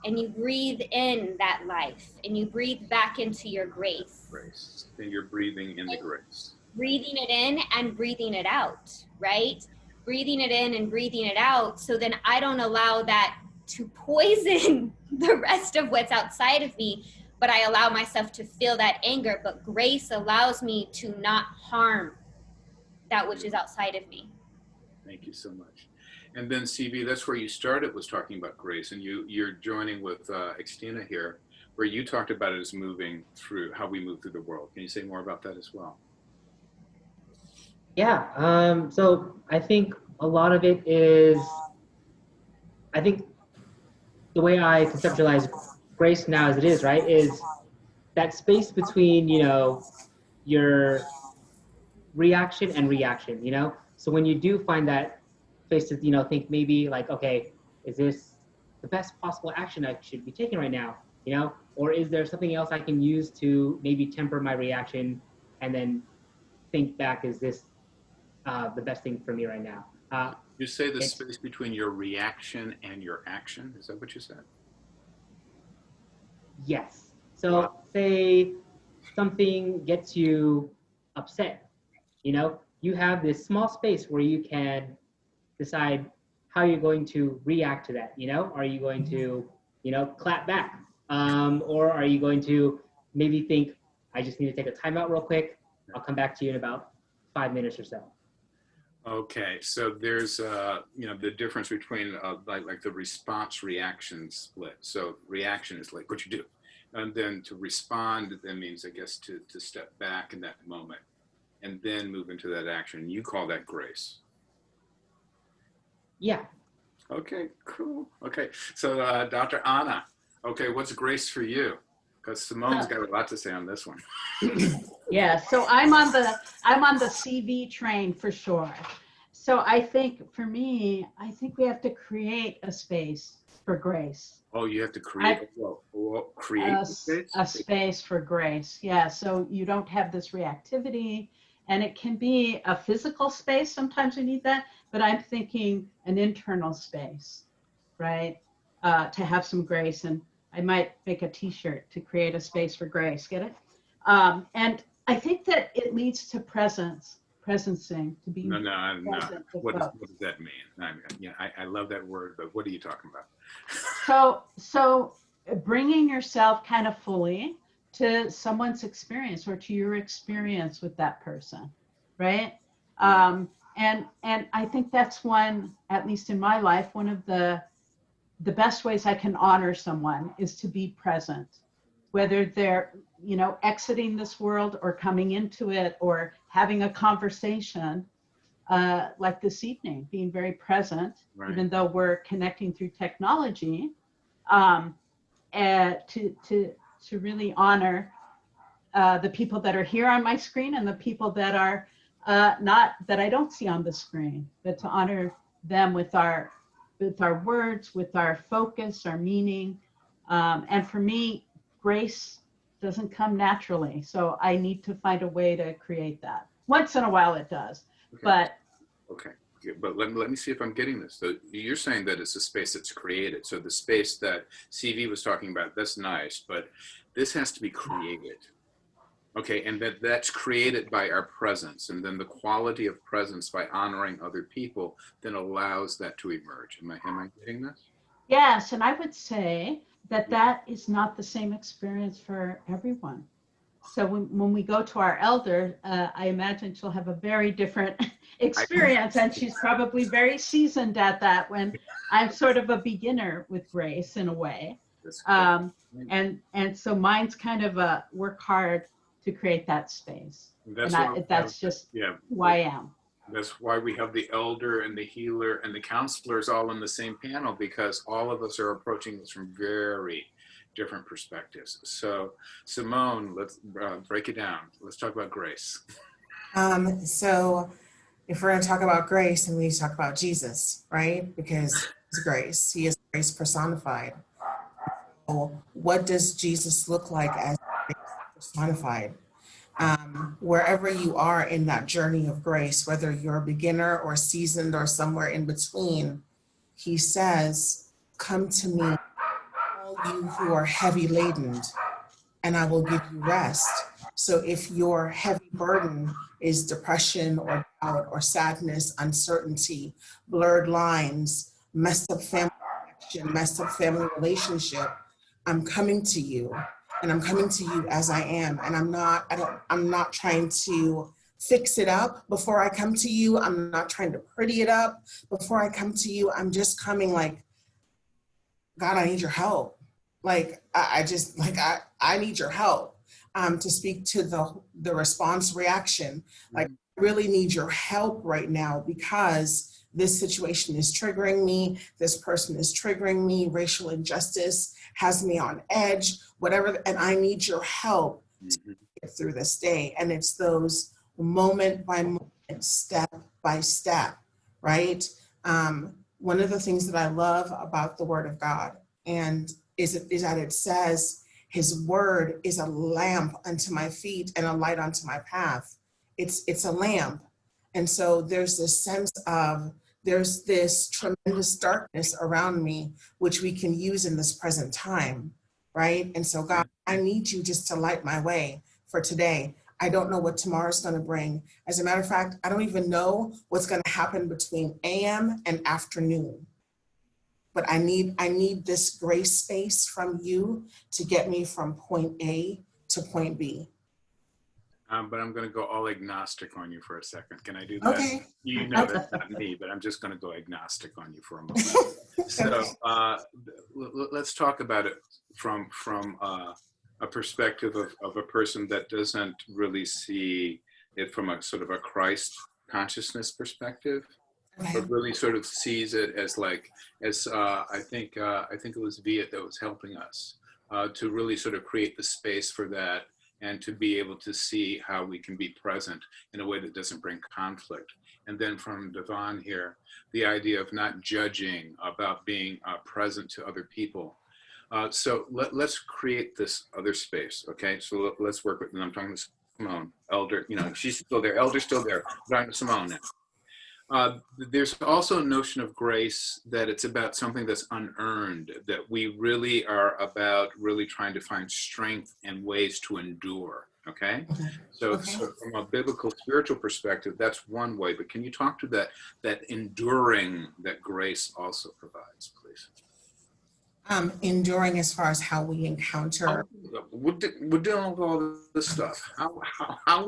E: and you breathe in that life and you breathe back into your grace.
B: Grace. Then you're breathing in the grace.
E: Breathing it in and breathing it out, right? Breathing it in and breathing it out. So then I don't allow that to poison the rest of what's outside of me, but I allow myself to feel that anger. But grace allows me to not harm that which is outside of me.
B: Thank you so much. And then CV, that's where you started, was talking about grace, and you're joining with Xtina here, where you talked about it as moving through, how we move through the world. Can you say more about that as well?
F: Yeah, so I think a lot of it is, I think the way I conceptualize grace now as it is, right, is that space between, you know, your reaction and reaction, you know? So when you do find that space to, you know, think maybe like, okay, is this the best possible action I should be taking right now, you know? Or is there something else I can use to maybe temper my reaction and then think back, is this the best thing for me right now?
B: You say the
F: It's,
B: space between your reaction and your action. Is that what you said?
F: yes. So
B: Wow.
F: say something gets you upset, you know, you have this small space where you can decide how you're going to react to that. You know, are you going to, you know, clap back? Or are you going to maybe think, I just need to take a timeout real quick. I'll come back to you in about 5 minutes or so.
B: Okay, so there's you know, the difference between like the response reaction split. So reaction is like what you do, and then to respond, that means, I guess, to step back in that moment and then move into that action. You call that grace.
F: Yeah.
B: Okay, cool. Okay, so Dr. Anna, okay, what's grace for you? Because Simone's got a lot to say on this one.
D: Yeah, so I'm on the CV train for sure. So I think for me, I think we have to create a space for grace.
B: Oh, you have to create, create
D: A space for grace. Yeah, so you don't have this reactivity, and it can be a physical space. Sometimes we need that, but I'm thinking an internal space, right? To have some grace, and I might make a T-shirt to create a space for grace. Get it? And I think that it leads to presencing, to be
B: No, no.
D: present with
B: What
D: folks.
B: does that mean? Yeah, I love that word, but what are you talking about?
D: So bringing yourself kind of fully to someone's experience or to your experience with that person, right? And I think that's one, at least in my life, one of the best ways I can honor someone is to be present, whether they're, you know, exiting this world or coming into it or having a conversation like this evening, being very present,
B: Right.
D: even though we're connecting through technology, and to really honor the people that are here on my screen and the people that are not, that I don't see on the screen, but to honor them with our words, with our focus, our meaning. And for me, grace doesn't come naturally. So I need to find a way to create that. Once in a while it does,
B: Okay.
D: but
B: Okay, but let me see if I'm getting this. So you're saying that it's a space that's created. So the space that CV was talking about, that's nice, but this has to be created. Okay, and that's created by our presence, and then the quality of presence by honoring other people then allows that to emerge. Am I getting this?
D: yes, and I would say that that is not the same experience for everyone. So when we go to our elder, I imagine she'll have a very different experience, and she's probably very seasoned at that, when I'm sort of a beginner with grace in a way. And so mine's kind of a work hard to create that space. That's just who I am.
B: That's why we have the elder and the healer and the counselors all in the same panel, because all of us are approaching this from very different perspectives. So Simone, let's break it down. Let's talk about grace.
C: So if we're going to talk about grace, then we need to talk about Jesus, right? Because he's grace. He is grace personified. So what does Jesus look like as grace personified? Wherever you are in that journey of grace, whether you're a beginner or seasoned or somewhere in between, he says, come to me, all you who are heavy laden, and I will give you rest. So if your heavy burden is depression or doubt or sadness, uncertainty, blurred lines, messed up family connection, messed up family relationship, I'm coming to you, and I'm coming to you as I am. And I'm not trying to fix it up before I come to you. I'm not trying to pretty it up before I come to you. I'm just coming like, God, I need your help. Like, I need your help. To speak to the response reaction, like, I really need your help right now because this situation is triggering me. This person is triggering me. Racial injustice has me on edge, whatever. And I need your help to get through this day. And it's those moment by moment, step by step, right? One of the things that I love about the Word of God and is that it says, his word is a lamp unto my feet and a light unto my path. It's a lamp. And so there's this sense of, there's this tremendous darkness around me, which we can use in this present time, right? And so God, I need you just to light my way for today. I don't know what tomorrow's gonna bring. As a matter of fact, I don't even know what's gonna happen between AM and afternoon. But I need this grace space from you to get me from point A to point B.
B: But I'm going to go all agnostic on you for a second. Can I do that?
C: Okay.
B: You know that's not me, but I'm just going to go agnostic on you for a moment. So let's talk about it from a perspective of a person that doesn't really see it from a sort of a Christ consciousness perspective.
C: Okay.
B: But really sort of sees it as like, I think it was Viet that was helping us to really sort of create the space for that and to be able to see how we can be present in a way that doesn't bring conflict. And then from Devon here, the idea of not judging, about being present to other people. So let's create this other space, okay? So let's work with, and I'm talking to Simone, Elder, you know, she's still there, Elder's still there, I'm talking to Simone now. There's also a notion of grace that it's about something that's unearned, that we really are about really trying to find strength and ways to endure, okay? So from a biblical spiritual perspective, that's one way, but can you talk to that enduring that grace also provides, please?
C: Enduring as far as how we encounter.
B: We're dealing with all this stuff. How are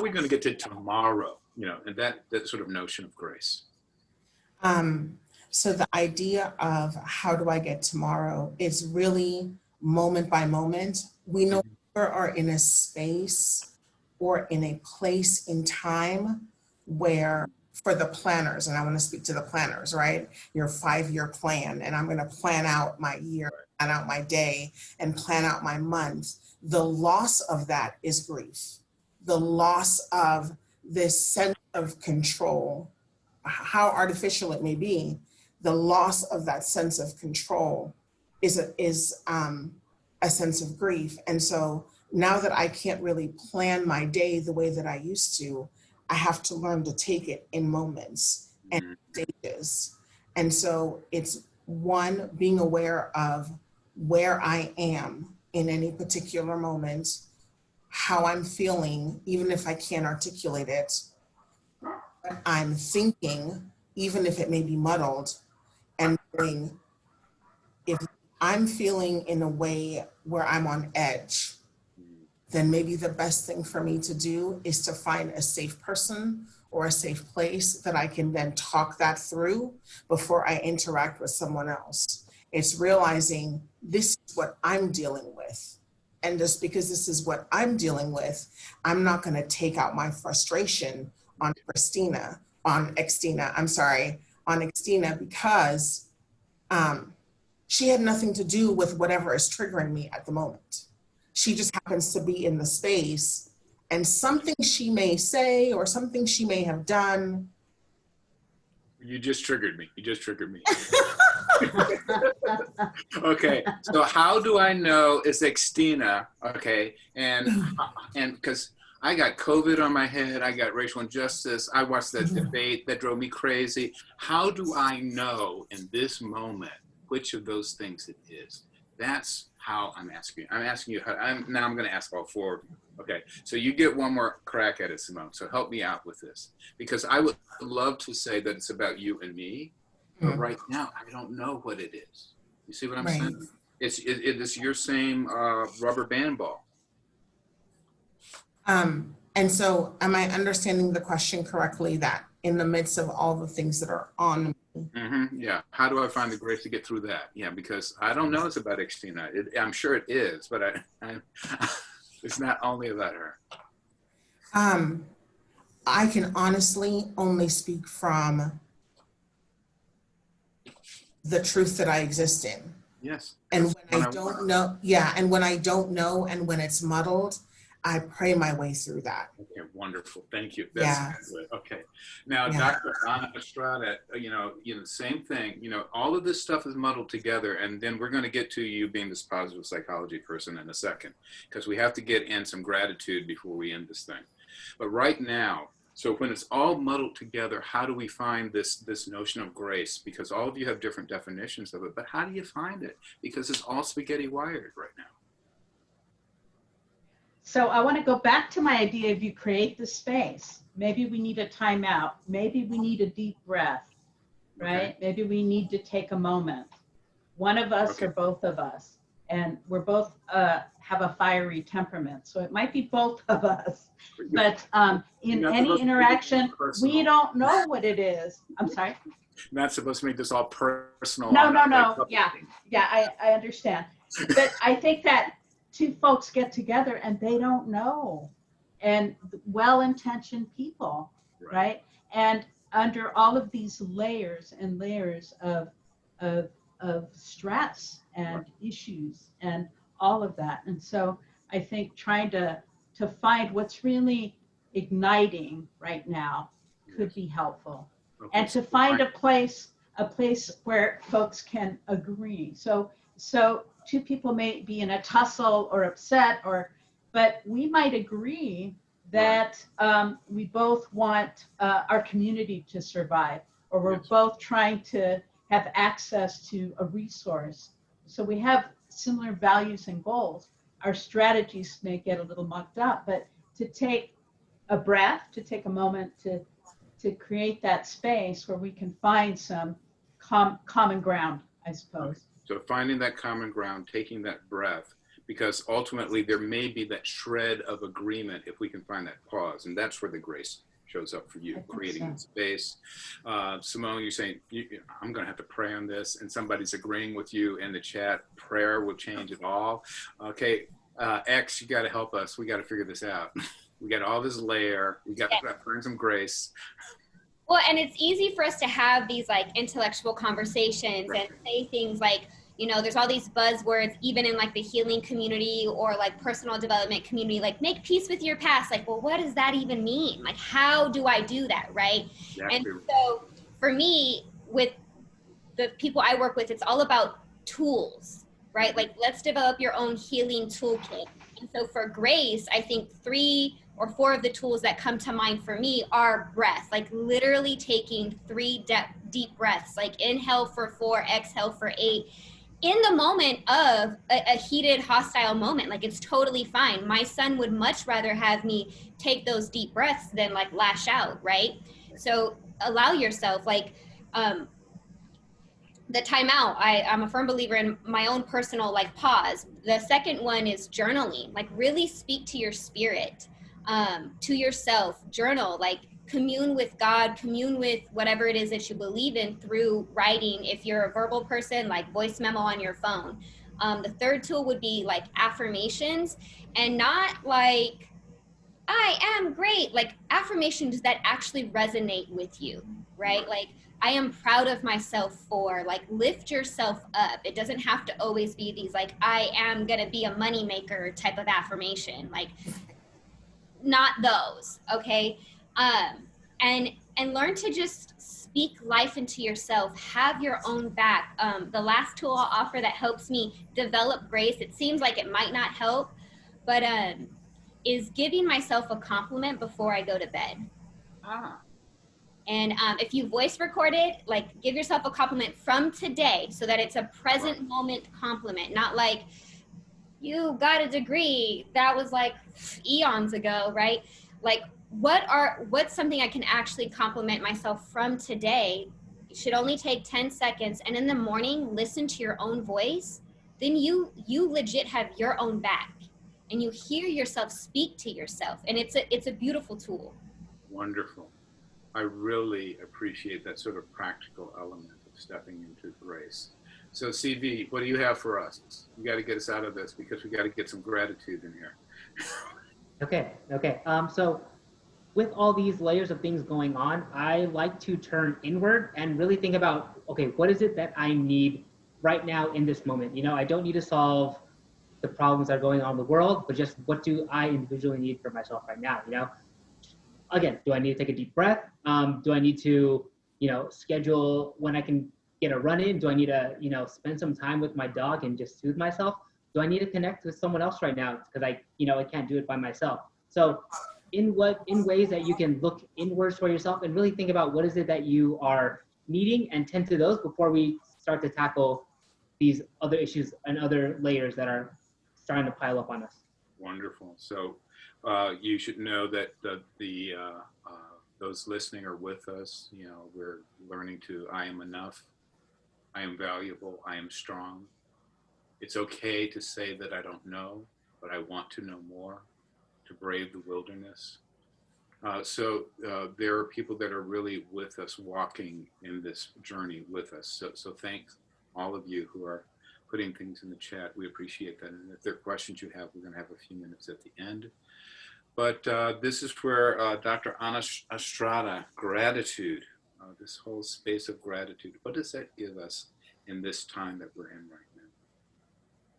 B: we going to get to tomorrow? You know, and that sort of notion of grace.
C: So the idea of how do I get tomorrow is really moment by moment. We no longer are in a space or in a place in time where, for the planners, and I want to speak to the planners, right? Your 5-year plan, and I'm going to plan out my year, plan out my day, and plan out my month. The loss of that is grief. The loss of this sense of control, how artificial it may be, the loss of that sense of control is a sense of grief. And so now that I can't really plan my day the way that I used to, I have to learn to take it in moments and stages. And so it's one, being aware of where I am in any particular moment, how I'm feeling, even if I can't articulate it, what I'm thinking, even if it may be muddled, and knowing if I'm feeling in a way where I'm on edge, then maybe the best thing for me to do is to find a safe person or a safe place that I can then talk that through before I interact with someone else. It's realizing this is what I'm dealing with. And just because this is what I'm dealing with, I'm not going to take out my frustration on Xtina because she had nothing to do with whatever is triggering me at the moment. She just happens to be in the space and something she may say or something she may have done.
B: You just triggered me. You just triggered me. Okay, so how do I know it's Xtina? Okay, and because I got COVID on my head, I got racial injustice, I watched that debate that drove me crazy. How do I know in this moment which of those things it is? That's how I'm asking you. I'm asking you, now I'm going to ask all four of you. Okay, so you get one more crack at it, Simone. So help me out with this. Because I would love to say that it's about you and me, but right now I don't know what it is. You see what I'm saying? It's your same rubber band ball.
C: And so am I understanding the question correctly, that in the midst of all the things that are on me?
B: Yeah, how do I find the grace to get through that? Yeah, because I don't know it's about Xtina. I'm sure it is, but it's not only about her.
C: I can honestly only speak from the truth that I exist in.
B: Yes.
C: And when I don't know, and when I don't know, and when it's muddled, I pray my way through that.
B: Okay, wonderful. Thank you. That's good. Okay. Now, Dr. Ana Estrada, same thing. All of this stuff is muddled together, and then we're going to get to you being this positive psychology person in a second, because we have to get in some gratitude before we end this thing. But right now, so when it's all muddled together, how do we find this notion of grace? Because all of you have different definitions of it, but how do you find it? Because it's all spaghetti wired right now.
D: So I want to go back to my idea of you create the space. Maybe we need a timeout. Maybe we need a deep breath, right? Okay. Maybe we need to take a moment. One of us or both of us. And we're both have a fiery temperament. So it might be both of us. But in any interaction, we don't know what it is. I'm sorry?
B: You're not supposed to make this all personal.
D: No. Yeah, I understand. But I think that two folks get together and they don't know, and well-intentioned people, right? And under all of these layers and layers of stress and issues and all of that. And so I think trying to find what's really igniting right now could be helpful. And to find a place where folks can agree. So two people may be in a tussle or upset, but we might agree that we both want our community to survive, or we're both trying to have access to a resource. So we have similar values and goals. Our strategies may get a little mucked up, but to take a breath, to take a moment to create that space where we can find some common ground, I suppose.
B: So finding that common ground, taking that breath, because ultimately there may be that shred of agreement if we can find that pause. And that's where the grace shows up for you, creating that space. Simone, you're saying, I'm going to have to pray on this, and somebody's agreeing with you in the chat. Prayer will change it all. Okay, X, you got to help us. We got to figure this out. We got all this layer. We got to find some grace.
E: Well, and it's easy for us to have these like intellectual conversations and say things like, there's all these buzzwords, even in like the healing community or like personal development community, like make peace with your past. Like, well, what does that even mean? Like, how do I do that? Right. Exactly. And so for me, with the people I work with, it's all about tools, right? Like, let's develop your own healing toolkit. And so for grace, I think 3 or 4 of the tools that come to mind for me are breath, like literally taking 3 deep breaths, like inhale for 4, exhale for 8. In the moment of a heated, hostile moment, like it's totally fine. My son would much rather have me take those deep breaths than like lash out, right? So allow yourself, like the timeout. I'm a firm believer in my own personal like pause. The second one is journaling, like really speak to your spirit, to yourself, journal, like commune with God, commune with whatever it is that you believe in through writing. If you're a verbal person, like voice memo on your phone. The third tool would be like affirmations, and not like, I am great, like affirmations that actually resonate with you, right? Like, I am proud of myself for, like, lift yourself up. It doesn't have to always be these like, I am gonna be a moneymaker type of affirmation. Like, not those, okay? And learn to just speak life into yourself. Have your own back. The last tool I'll offer that helps me develop grace, it seems like it might not help, but is giving myself a compliment before I go to bed. And if you voice record it, like give yourself a compliment from today so that it's a present moment compliment, not like you got a degree that was like eons ago, right? Like what's something I can actually compliment myself from today? It should only take 10 seconds. And in the morning, listen to your own voice. Then you legit have your own back and you hear yourself speak to yourself. And it's a beautiful tool.
B: Wonderful. I really appreciate that sort of practical element of stepping into grace. So CV, what do you have for us? You got to get us out of this because we got to get some gratitude in here.
F: Okay. So with all these layers of things going on, I like to turn inward and really think about, okay, what is it that I need right now in this moment? You know, I don't need to solve the problems that are going on in the world, but just what do I individually need for myself right now? You know, again, do I need to take a deep breath? Do I need to, schedule when I can get a run in? Do I need to, spend some time with my dog and just soothe myself? Do I need to connect with someone else right now? Because I can't do it by myself. So in ways that you can look inwards for yourself and really think about what is it that you are needing and tend to those before we start to tackle these other issues and other layers that are starting to pile up on us.
B: Wonderful. So you should know that those listening are with us. You know, we're learning to, I am enough, I am valuable, I am strong. It's okay to say that I don't know, but I want to know more, to brave the wilderness. So there are people that are really with us, walking in this journey with us. So thanks all of you who are putting things in the chat. We appreciate that. And if there are questions you have, we're going to have a few minutes at the end. But this is where Dr. Ana Estrada, gratitude, this whole space of gratitude, what does that give us in this time that we're in right now?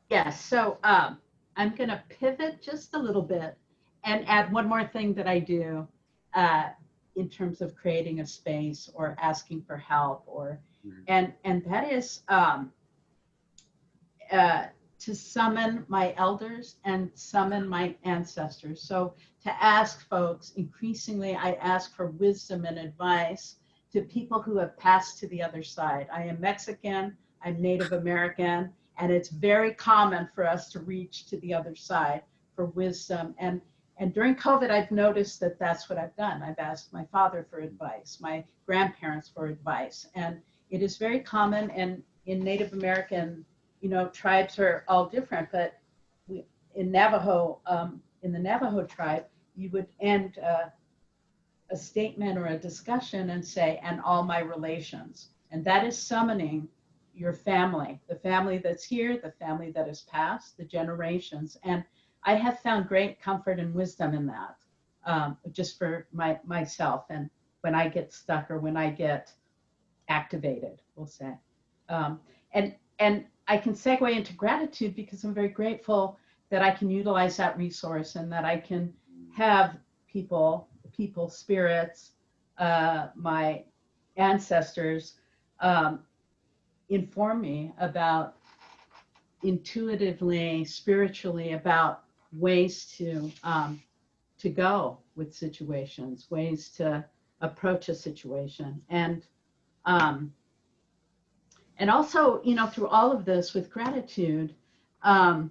D: Yes, so I'm going to pivot just a little bit and add one more thing that I do in terms of creating a space or asking for help, or and that is to summon my elders and summon my ancestors. So to ask folks, increasingly I ask for wisdom and advice to people who have passed to the other side. I am Mexican, I'm Native American, and it's very common for us to reach to the other side for wisdom. And during COVID, I've noticed that that's what I've done. I've asked my father for advice, my grandparents for advice. And it is very common, and in Native American, tribes are all different, but in Navajo, in the Navajo tribe, you would end a statement or a discussion and say, and all my relations. And that is summoning your family, the family that's here, the family that has passed, the generations. And I have found great comfort and wisdom in that, just for myself. And when I get stuck or when I get activated, we'll say. And I can segue into gratitude because I'm very grateful that I can utilize that resource and that I can have people, spirits, my ancestors inform me about intuitively, spiritually, about ways to go with situations, ways to approach a situation. And also, through all of this with gratitude, I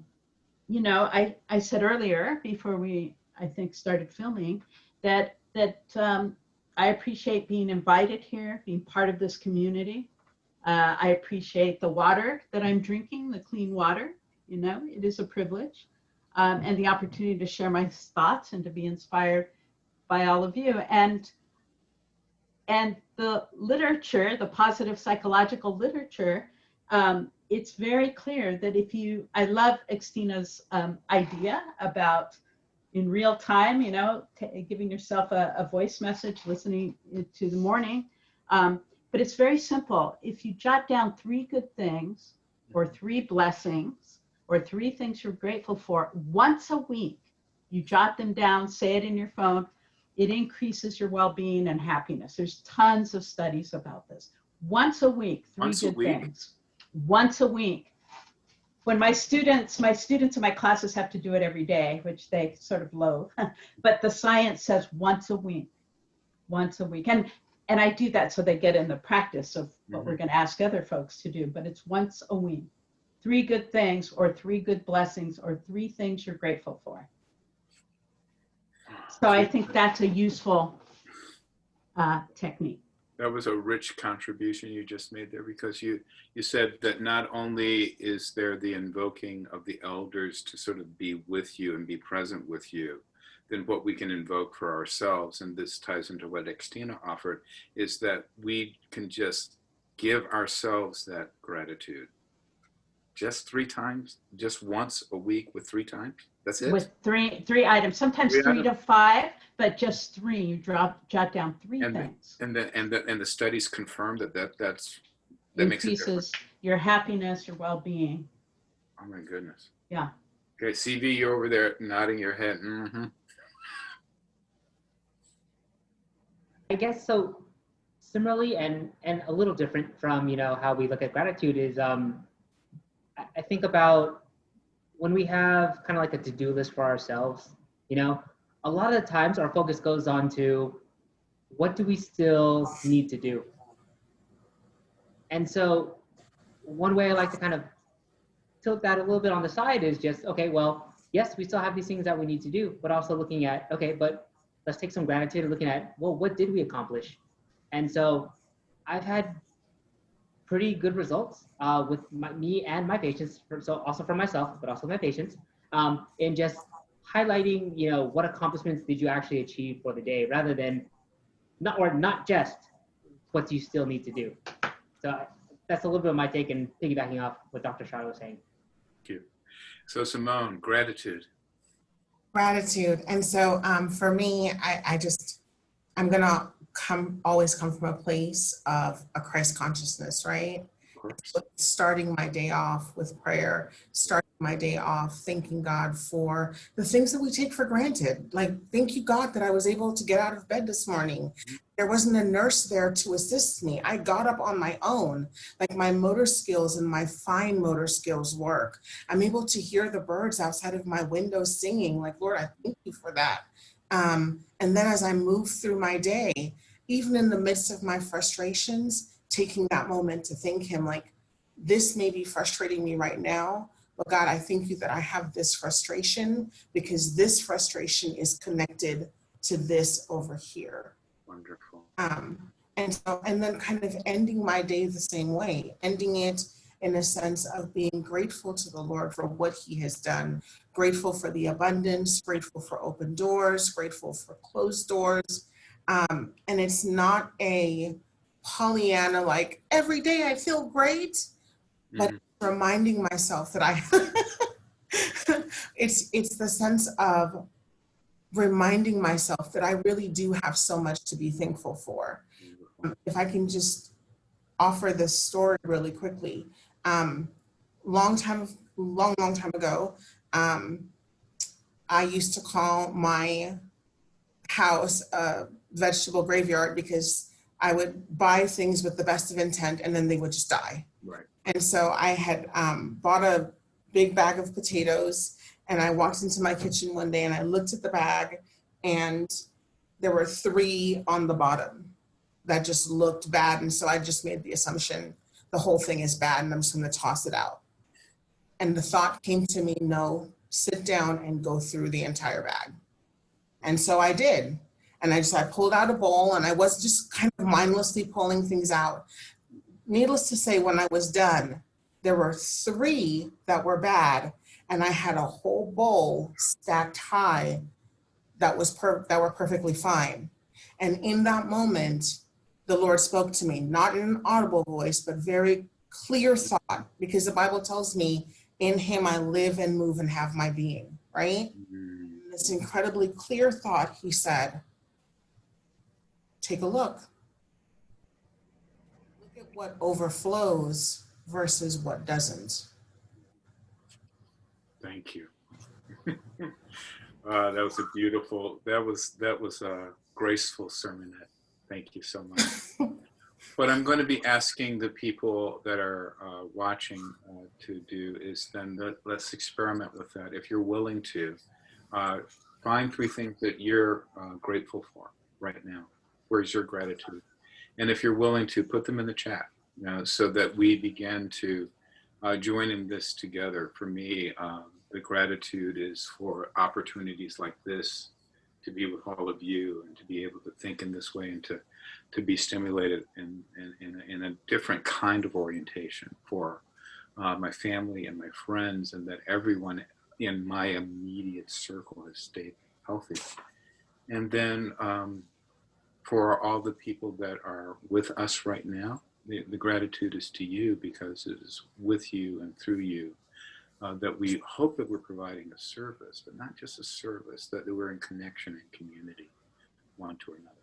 D: said earlier before we, I think, started filming that I appreciate being invited here, being part of this community. I appreciate the water that I'm drinking, the clean water. It is a privilege, and the opportunity to share my thoughts and to be inspired by all of you. And the literature, the positive psychological literature, it's very clear that I love Xtina's idea about in real time, giving yourself a voice message, listening to the morning. But it's very simple. If you jot down 3 good things or 3 blessings or 3 things you're grateful for once a week, You jot them down, say it in your phone. It increases your well-being and happiness. There's tons of studies about this. Once a week, three good things. Once a week. When my students in my classes have to do it every day, which they sort of loathe, but the science says once a week. And I do that so they get in the practice of what we're going to ask other folks to do, but it's once a week. 3 good things or 3 good blessings or 3 things you're grateful for. So I think that's a useful technique.
B: That was a rich contribution you just made there, because you said that not only is there the invoking of the elders to sort of be with you and be present with you, then what we can invoke for ourselves, and this ties into what Xtina offered, is that we can just give ourselves that gratitude. Just 3 times, just once a week with 3 times. That's it.
D: With three items, sometimes 3 to 5, but just 3. You jot down 3 things.
B: And the studies confirm that
D: Increases
B: makes a difference.
D: Your happiness, your well-being.
B: Oh my goodness.
D: Yeah.
B: Okay, CV, you're over there nodding your head.
F: I guess so. Similarly, and a little different from how we look at gratitude is I think about when we have kind of like a to-do list for ourselves. A lot of the times our focus goes on to what do we still need to do. And so one way I like to kind of tilt that a little bit on the side is just, okay, well, yes, we still have these things that we need to do, but also looking at, okay, but let's take some gratitude and looking at, well, what did we accomplish? And so I've had pretty good results with me and my patients, so also for myself, but also my patients, in just highlighting, what accomplishments did you actually achieve for the day, rather than not just what you still need to do. So that's a little bit of my take, and piggybacking off what Dr. Shah was saying.
B: Thank you. So Simone, gratitude.
C: Gratitude. And so for me, I'm gonna always come from a place of a Christ consciousness, right? So starting my day off with prayer, starting my day off thanking God for the things that we take for granted. Like, thank you, God, that I was able to get out of bed this morning. There wasn't a nurse there to assist me. I got up on my own. Like, my motor skills and my fine motor skills work. I'm able to hear the birds outside of my window singing. Like, Lord, I thank you for that. And then as I move through my day, even in the midst of my frustrations, taking that moment to thank him, like, this may be frustrating me right now, but God, I thank you that I have this frustration because this frustration is connected to this over here.
B: Wonderful.
C: And then kind of ending my day the same way, ending it in a sense of being grateful to the Lord for what he has done, grateful for the abundance, grateful for open doors, grateful for closed doors. And it's not a Pollyanna, like, every day I feel great, but reminding myself that it's the sense of reminding myself that I really do have so much to be thankful for. If I can just offer this story really quickly. Long time ago, I used to call my house a vegetable graveyard because I would buy things with the best of intent and then they would just die.
B: Right.
C: And so I had bought a big bag of potatoes, and I walked into my kitchen one day and I looked at the bag, and there were 3 on the bottom that just looked bad. And so I just made the assumption the whole thing is bad and I'm just going to toss it out. And the thought came to me, no, sit down and go through the entire bag. And so I did. And I pulled out a bowl, and I was just kind of mindlessly pulling things out. Needless to say, when I was done, there were 3 that were bad, and I had a whole bowl stacked high that were perfectly fine. And in that moment, the Lord spoke to me, not in an audible voice, but very clear thought, because the Bible tells me, in him I live and move and have my being, right? This incredibly clear thought, he said, take a look. Look at what overflows versus what doesn't.
B: Thank you. That was a beautiful, that was a graceful sermonette. Thank you so much. What I'm going to be asking the people that are watching to do is then let's experiment with that. If you're willing to, find 3 things that you're grateful for right now. Where's your gratitude? And if you're willing to, put them in the chat, you know, so that we begin to join in this together. For me, the gratitude is for opportunities like this, to be with all of you and to be able to think in this way and to be stimulated in a different kind of orientation for my family and my friends, and that everyone in my immediate circle has stayed healthy. And then for all the people that are with us right now, the gratitude is to you, because it is with you and through you that we hope that we're providing a service, but not just a service, that we're in connection and community one to another.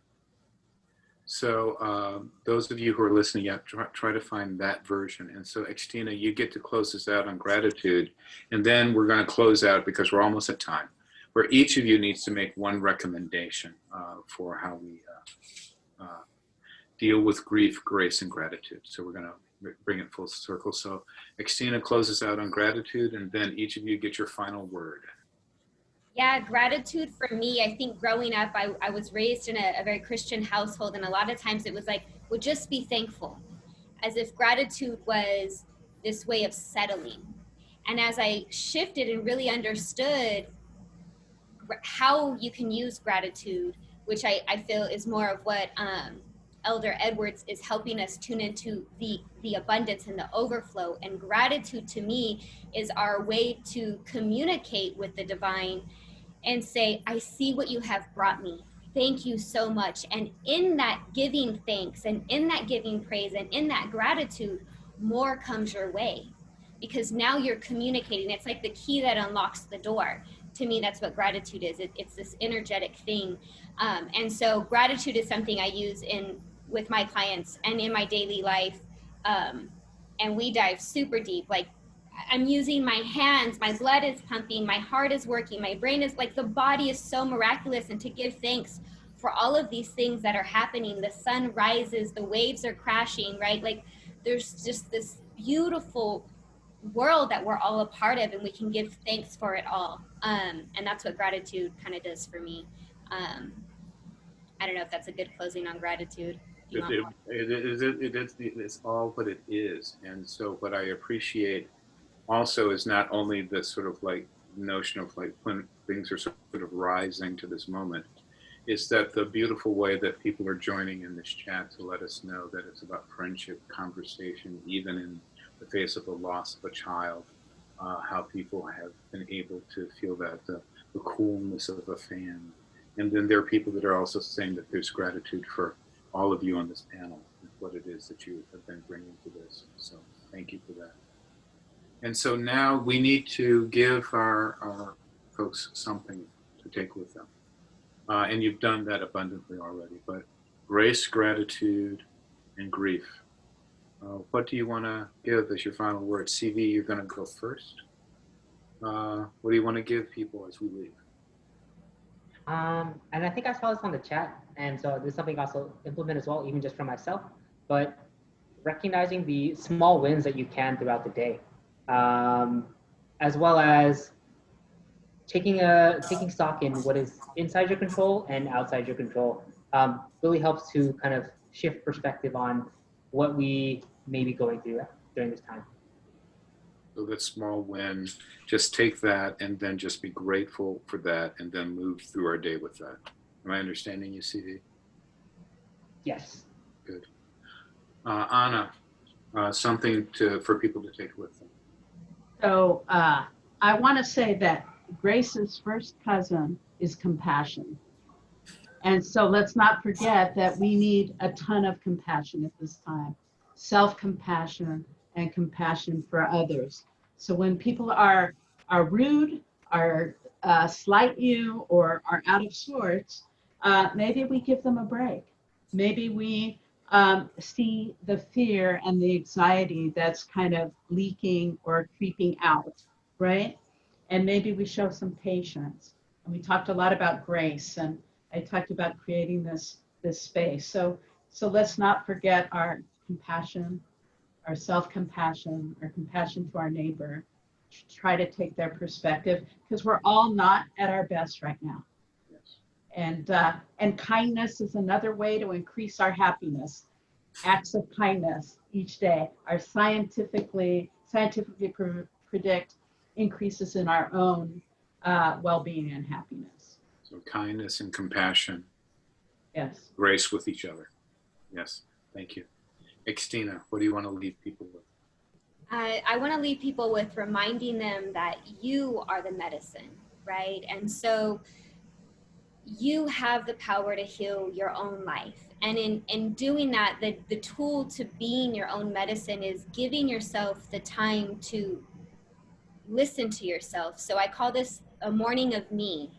B: So those of you who are listening, yeah, try to find that version. And so Xtina, you get to close us out on gratitude. And then we're going to close out, because we're almost at time, where each of you needs to make one recommendation for how we deal with grief, grace, and gratitude. So we're going to bring it full circle. So Xtina closes out on gratitude, and then each of you get your final word.
E: Yeah, gratitude for me, I think growing up, I was raised in a very Christian household, and a lot of times it was like, well, just be thankful, as if gratitude was this way of settling. And as I shifted and really understood how you can use gratitude, which I feel is more of what Elder Edwards is helping us tune into, the abundance and the overflow. And gratitude to me is our way to communicate with the divine and say, I see what you have brought me. Thank you so much. And in that giving thanks, and in that giving praise, and in that gratitude, more comes your way. Because now you're communicating. It's like the key that unlocks the door. To me, that's what gratitude is. It's this energetic thing. And so gratitude is something I use with my clients and in my daily life. And we dive super deep. Like, I'm using my hands, my blood is pumping, my heart is working, my brain is like, the body is so miraculous. And to give thanks for all of these things that are happening. The sun rises, the waves are crashing, right? Like, there's just this beautiful world that we're all a part of, and we can give thanks for it all. And that's what gratitude kind of does for me. I don't know if that's a good closing on gratitude.
B: It's all what it is. And so what I appreciate also is not only the sort of like notion of like when things are sort of rising to this moment, is that the beautiful way that people are joining in this chat to let us know that it's about friendship, conversation, even in the face of the loss of a child, how people have been able to feel that the coolness of a fan. And then there are people that are also saying that there's gratitude for all of you on this panel and what it is that you have been bringing to this. So thank you for that. And so now we need to give our folks something to take with them. And you've done that abundantly already, but grace, gratitude, and grief. What do you want to give as your final word? CV, you're going to go first. What do you want to give people as we leave?
F: And I think I saw this on the chat, and so this is something I also implement as well, even just for myself, but recognizing the small wins that you can throughout the day, as well as taking stock in what is inside your control and outside your control, really helps to kind of shift perspective on what we may be going through during this time.
B: So that small win, just take that and then just be grateful for that and then move through our day with that. Am I understanding you, CV?
F: Yes.
B: Good. Anna, something for people to take with them.
D: So I want to say that Grace's first cousin is compassion. And so let's not forget that we need a ton of compassion at this time. Self-compassion and compassion for others. So when people are rude, are slight you, or are out of sorts, maybe we give them a break. Maybe we see the fear and the anxiety that's kind of leaking or creeping out, right? And maybe we show some patience. And we talked a lot about grace, and I talked about creating this space. So let's not forget our compassion, our self-compassion, our compassion to our neighbor. Try to take their perspective, because we're all not at our best right now. And kindness is another way to increase our happiness. Acts of kindness each day are scientifically predict increases in our own well-being and happiness.
B: So kindness and compassion.
D: Yes.
B: Grace with each other. Yes. Thank you. Xtina, what do you want to leave people with?
E: I want to leave people with reminding them that you are the medicine, right? And so you have the power to heal your own life. And in doing that, the tool to being your own medicine is giving yourself the time to listen to yourself. So I call this a morning of me,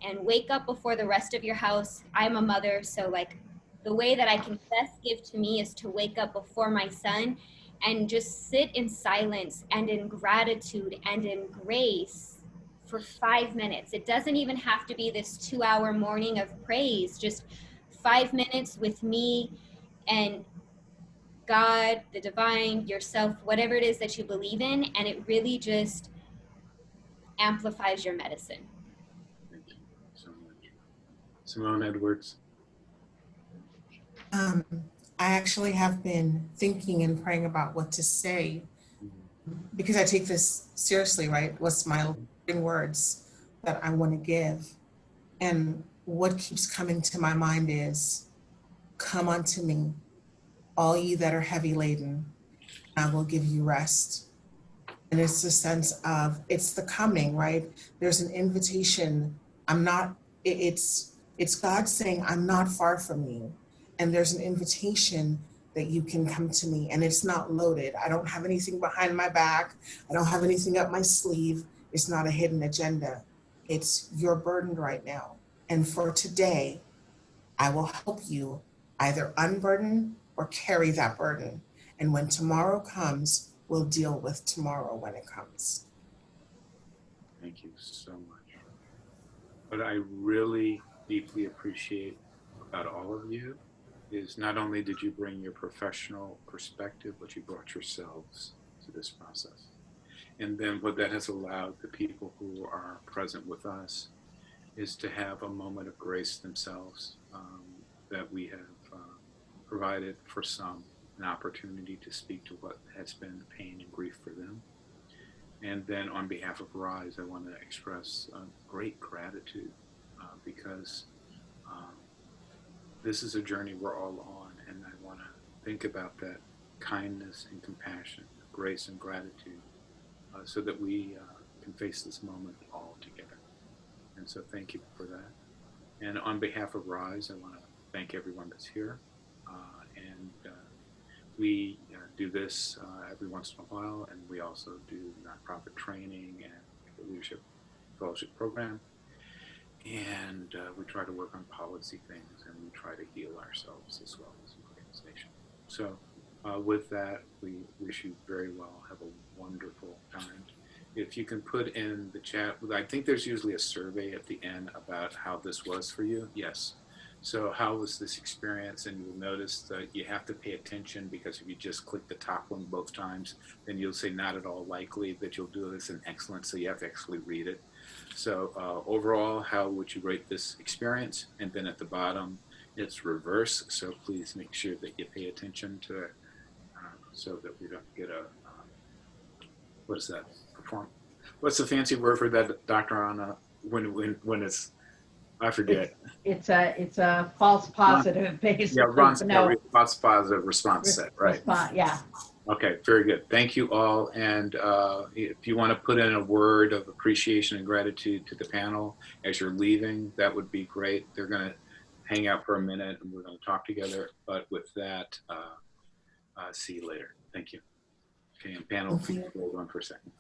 E: and wake up before the rest of your house. I'm a mother, so like the way that I can best give to me is to wake up before my son and just sit in silence and in gratitude and in grace for 5 minutes. It doesn't even have to be this 2-hour morning of praise, just 5 minutes with me and God, the divine, yourself, whatever it is that you believe in, and it really just amplifies your medicine.
B: Thank you so much. Simone Edwards.
C: I actually have been thinking and praying about what to say, because I take this seriously, right? What's my words that I want to give? And what keeps coming to my mind is, come unto me, all ye that are heavy laden, I will give you rest. And it's a sense of, it's the coming, right? There's an invitation. It's God saying, I'm not far from you. And there's an invitation that you can come to me, and it's not loaded. I don't have anything behind my back. I don't have anything up my sleeve. It's not a hidden agenda. It's, you're burdened right now. And for today, I will help you either unburden or carry that burden. And when tomorrow comes, we'll deal with tomorrow when it comes.
B: Thank you so much. What I really deeply appreciate about all of you is not only did you bring your professional perspective, but you brought yourselves to this process. And then what that has allowed the people who are present with us is to have a moment of grace themselves, that we have provided for some an opportunity to speak to what has been pain and grief for them. And then on behalf of RISE, I want to express great gratitude because this is a journey we're all on, and I want to think about that kindness and compassion, grace and gratitude, so that we can face this moment all together. And so thank you for that. And on behalf of RISE, I want to thank everyone that's here. We do this every once in a while, and we also do nonprofit training and the leadership fellowship program. And we try to work on policy things, and we try to heal ourselves as well as an organization. So with that, we wish you very well. Have a wonderful time. If you can put in the chat, I think there's usually a survey at the end about how this was for you. Yes. So how was this experience? And you'll notice that you have to pay attention, because if you just click the top one both times, then you'll say not at all likely that you'll do this in excellent. So you have to actually read it. So overall, how would you rate this experience? And then at the bottom, it's reverse. So please make sure that you pay attention to it, so that we don't get a, what is that? What's the fancy word for that, Dr. Anna, when it's, I forget.
D: It's a false positive basically.
B: Yeah, false positive response set, right?
D: Yeah.
B: Okay, very good. Thank you all. And if you want to put in a word of appreciation and gratitude to the panel as you're leaving, that would be great. They're going to hang out for a minute and we're going to talk together. But with that, see you later. Thank you. Okay, and panel, please hold on for a second.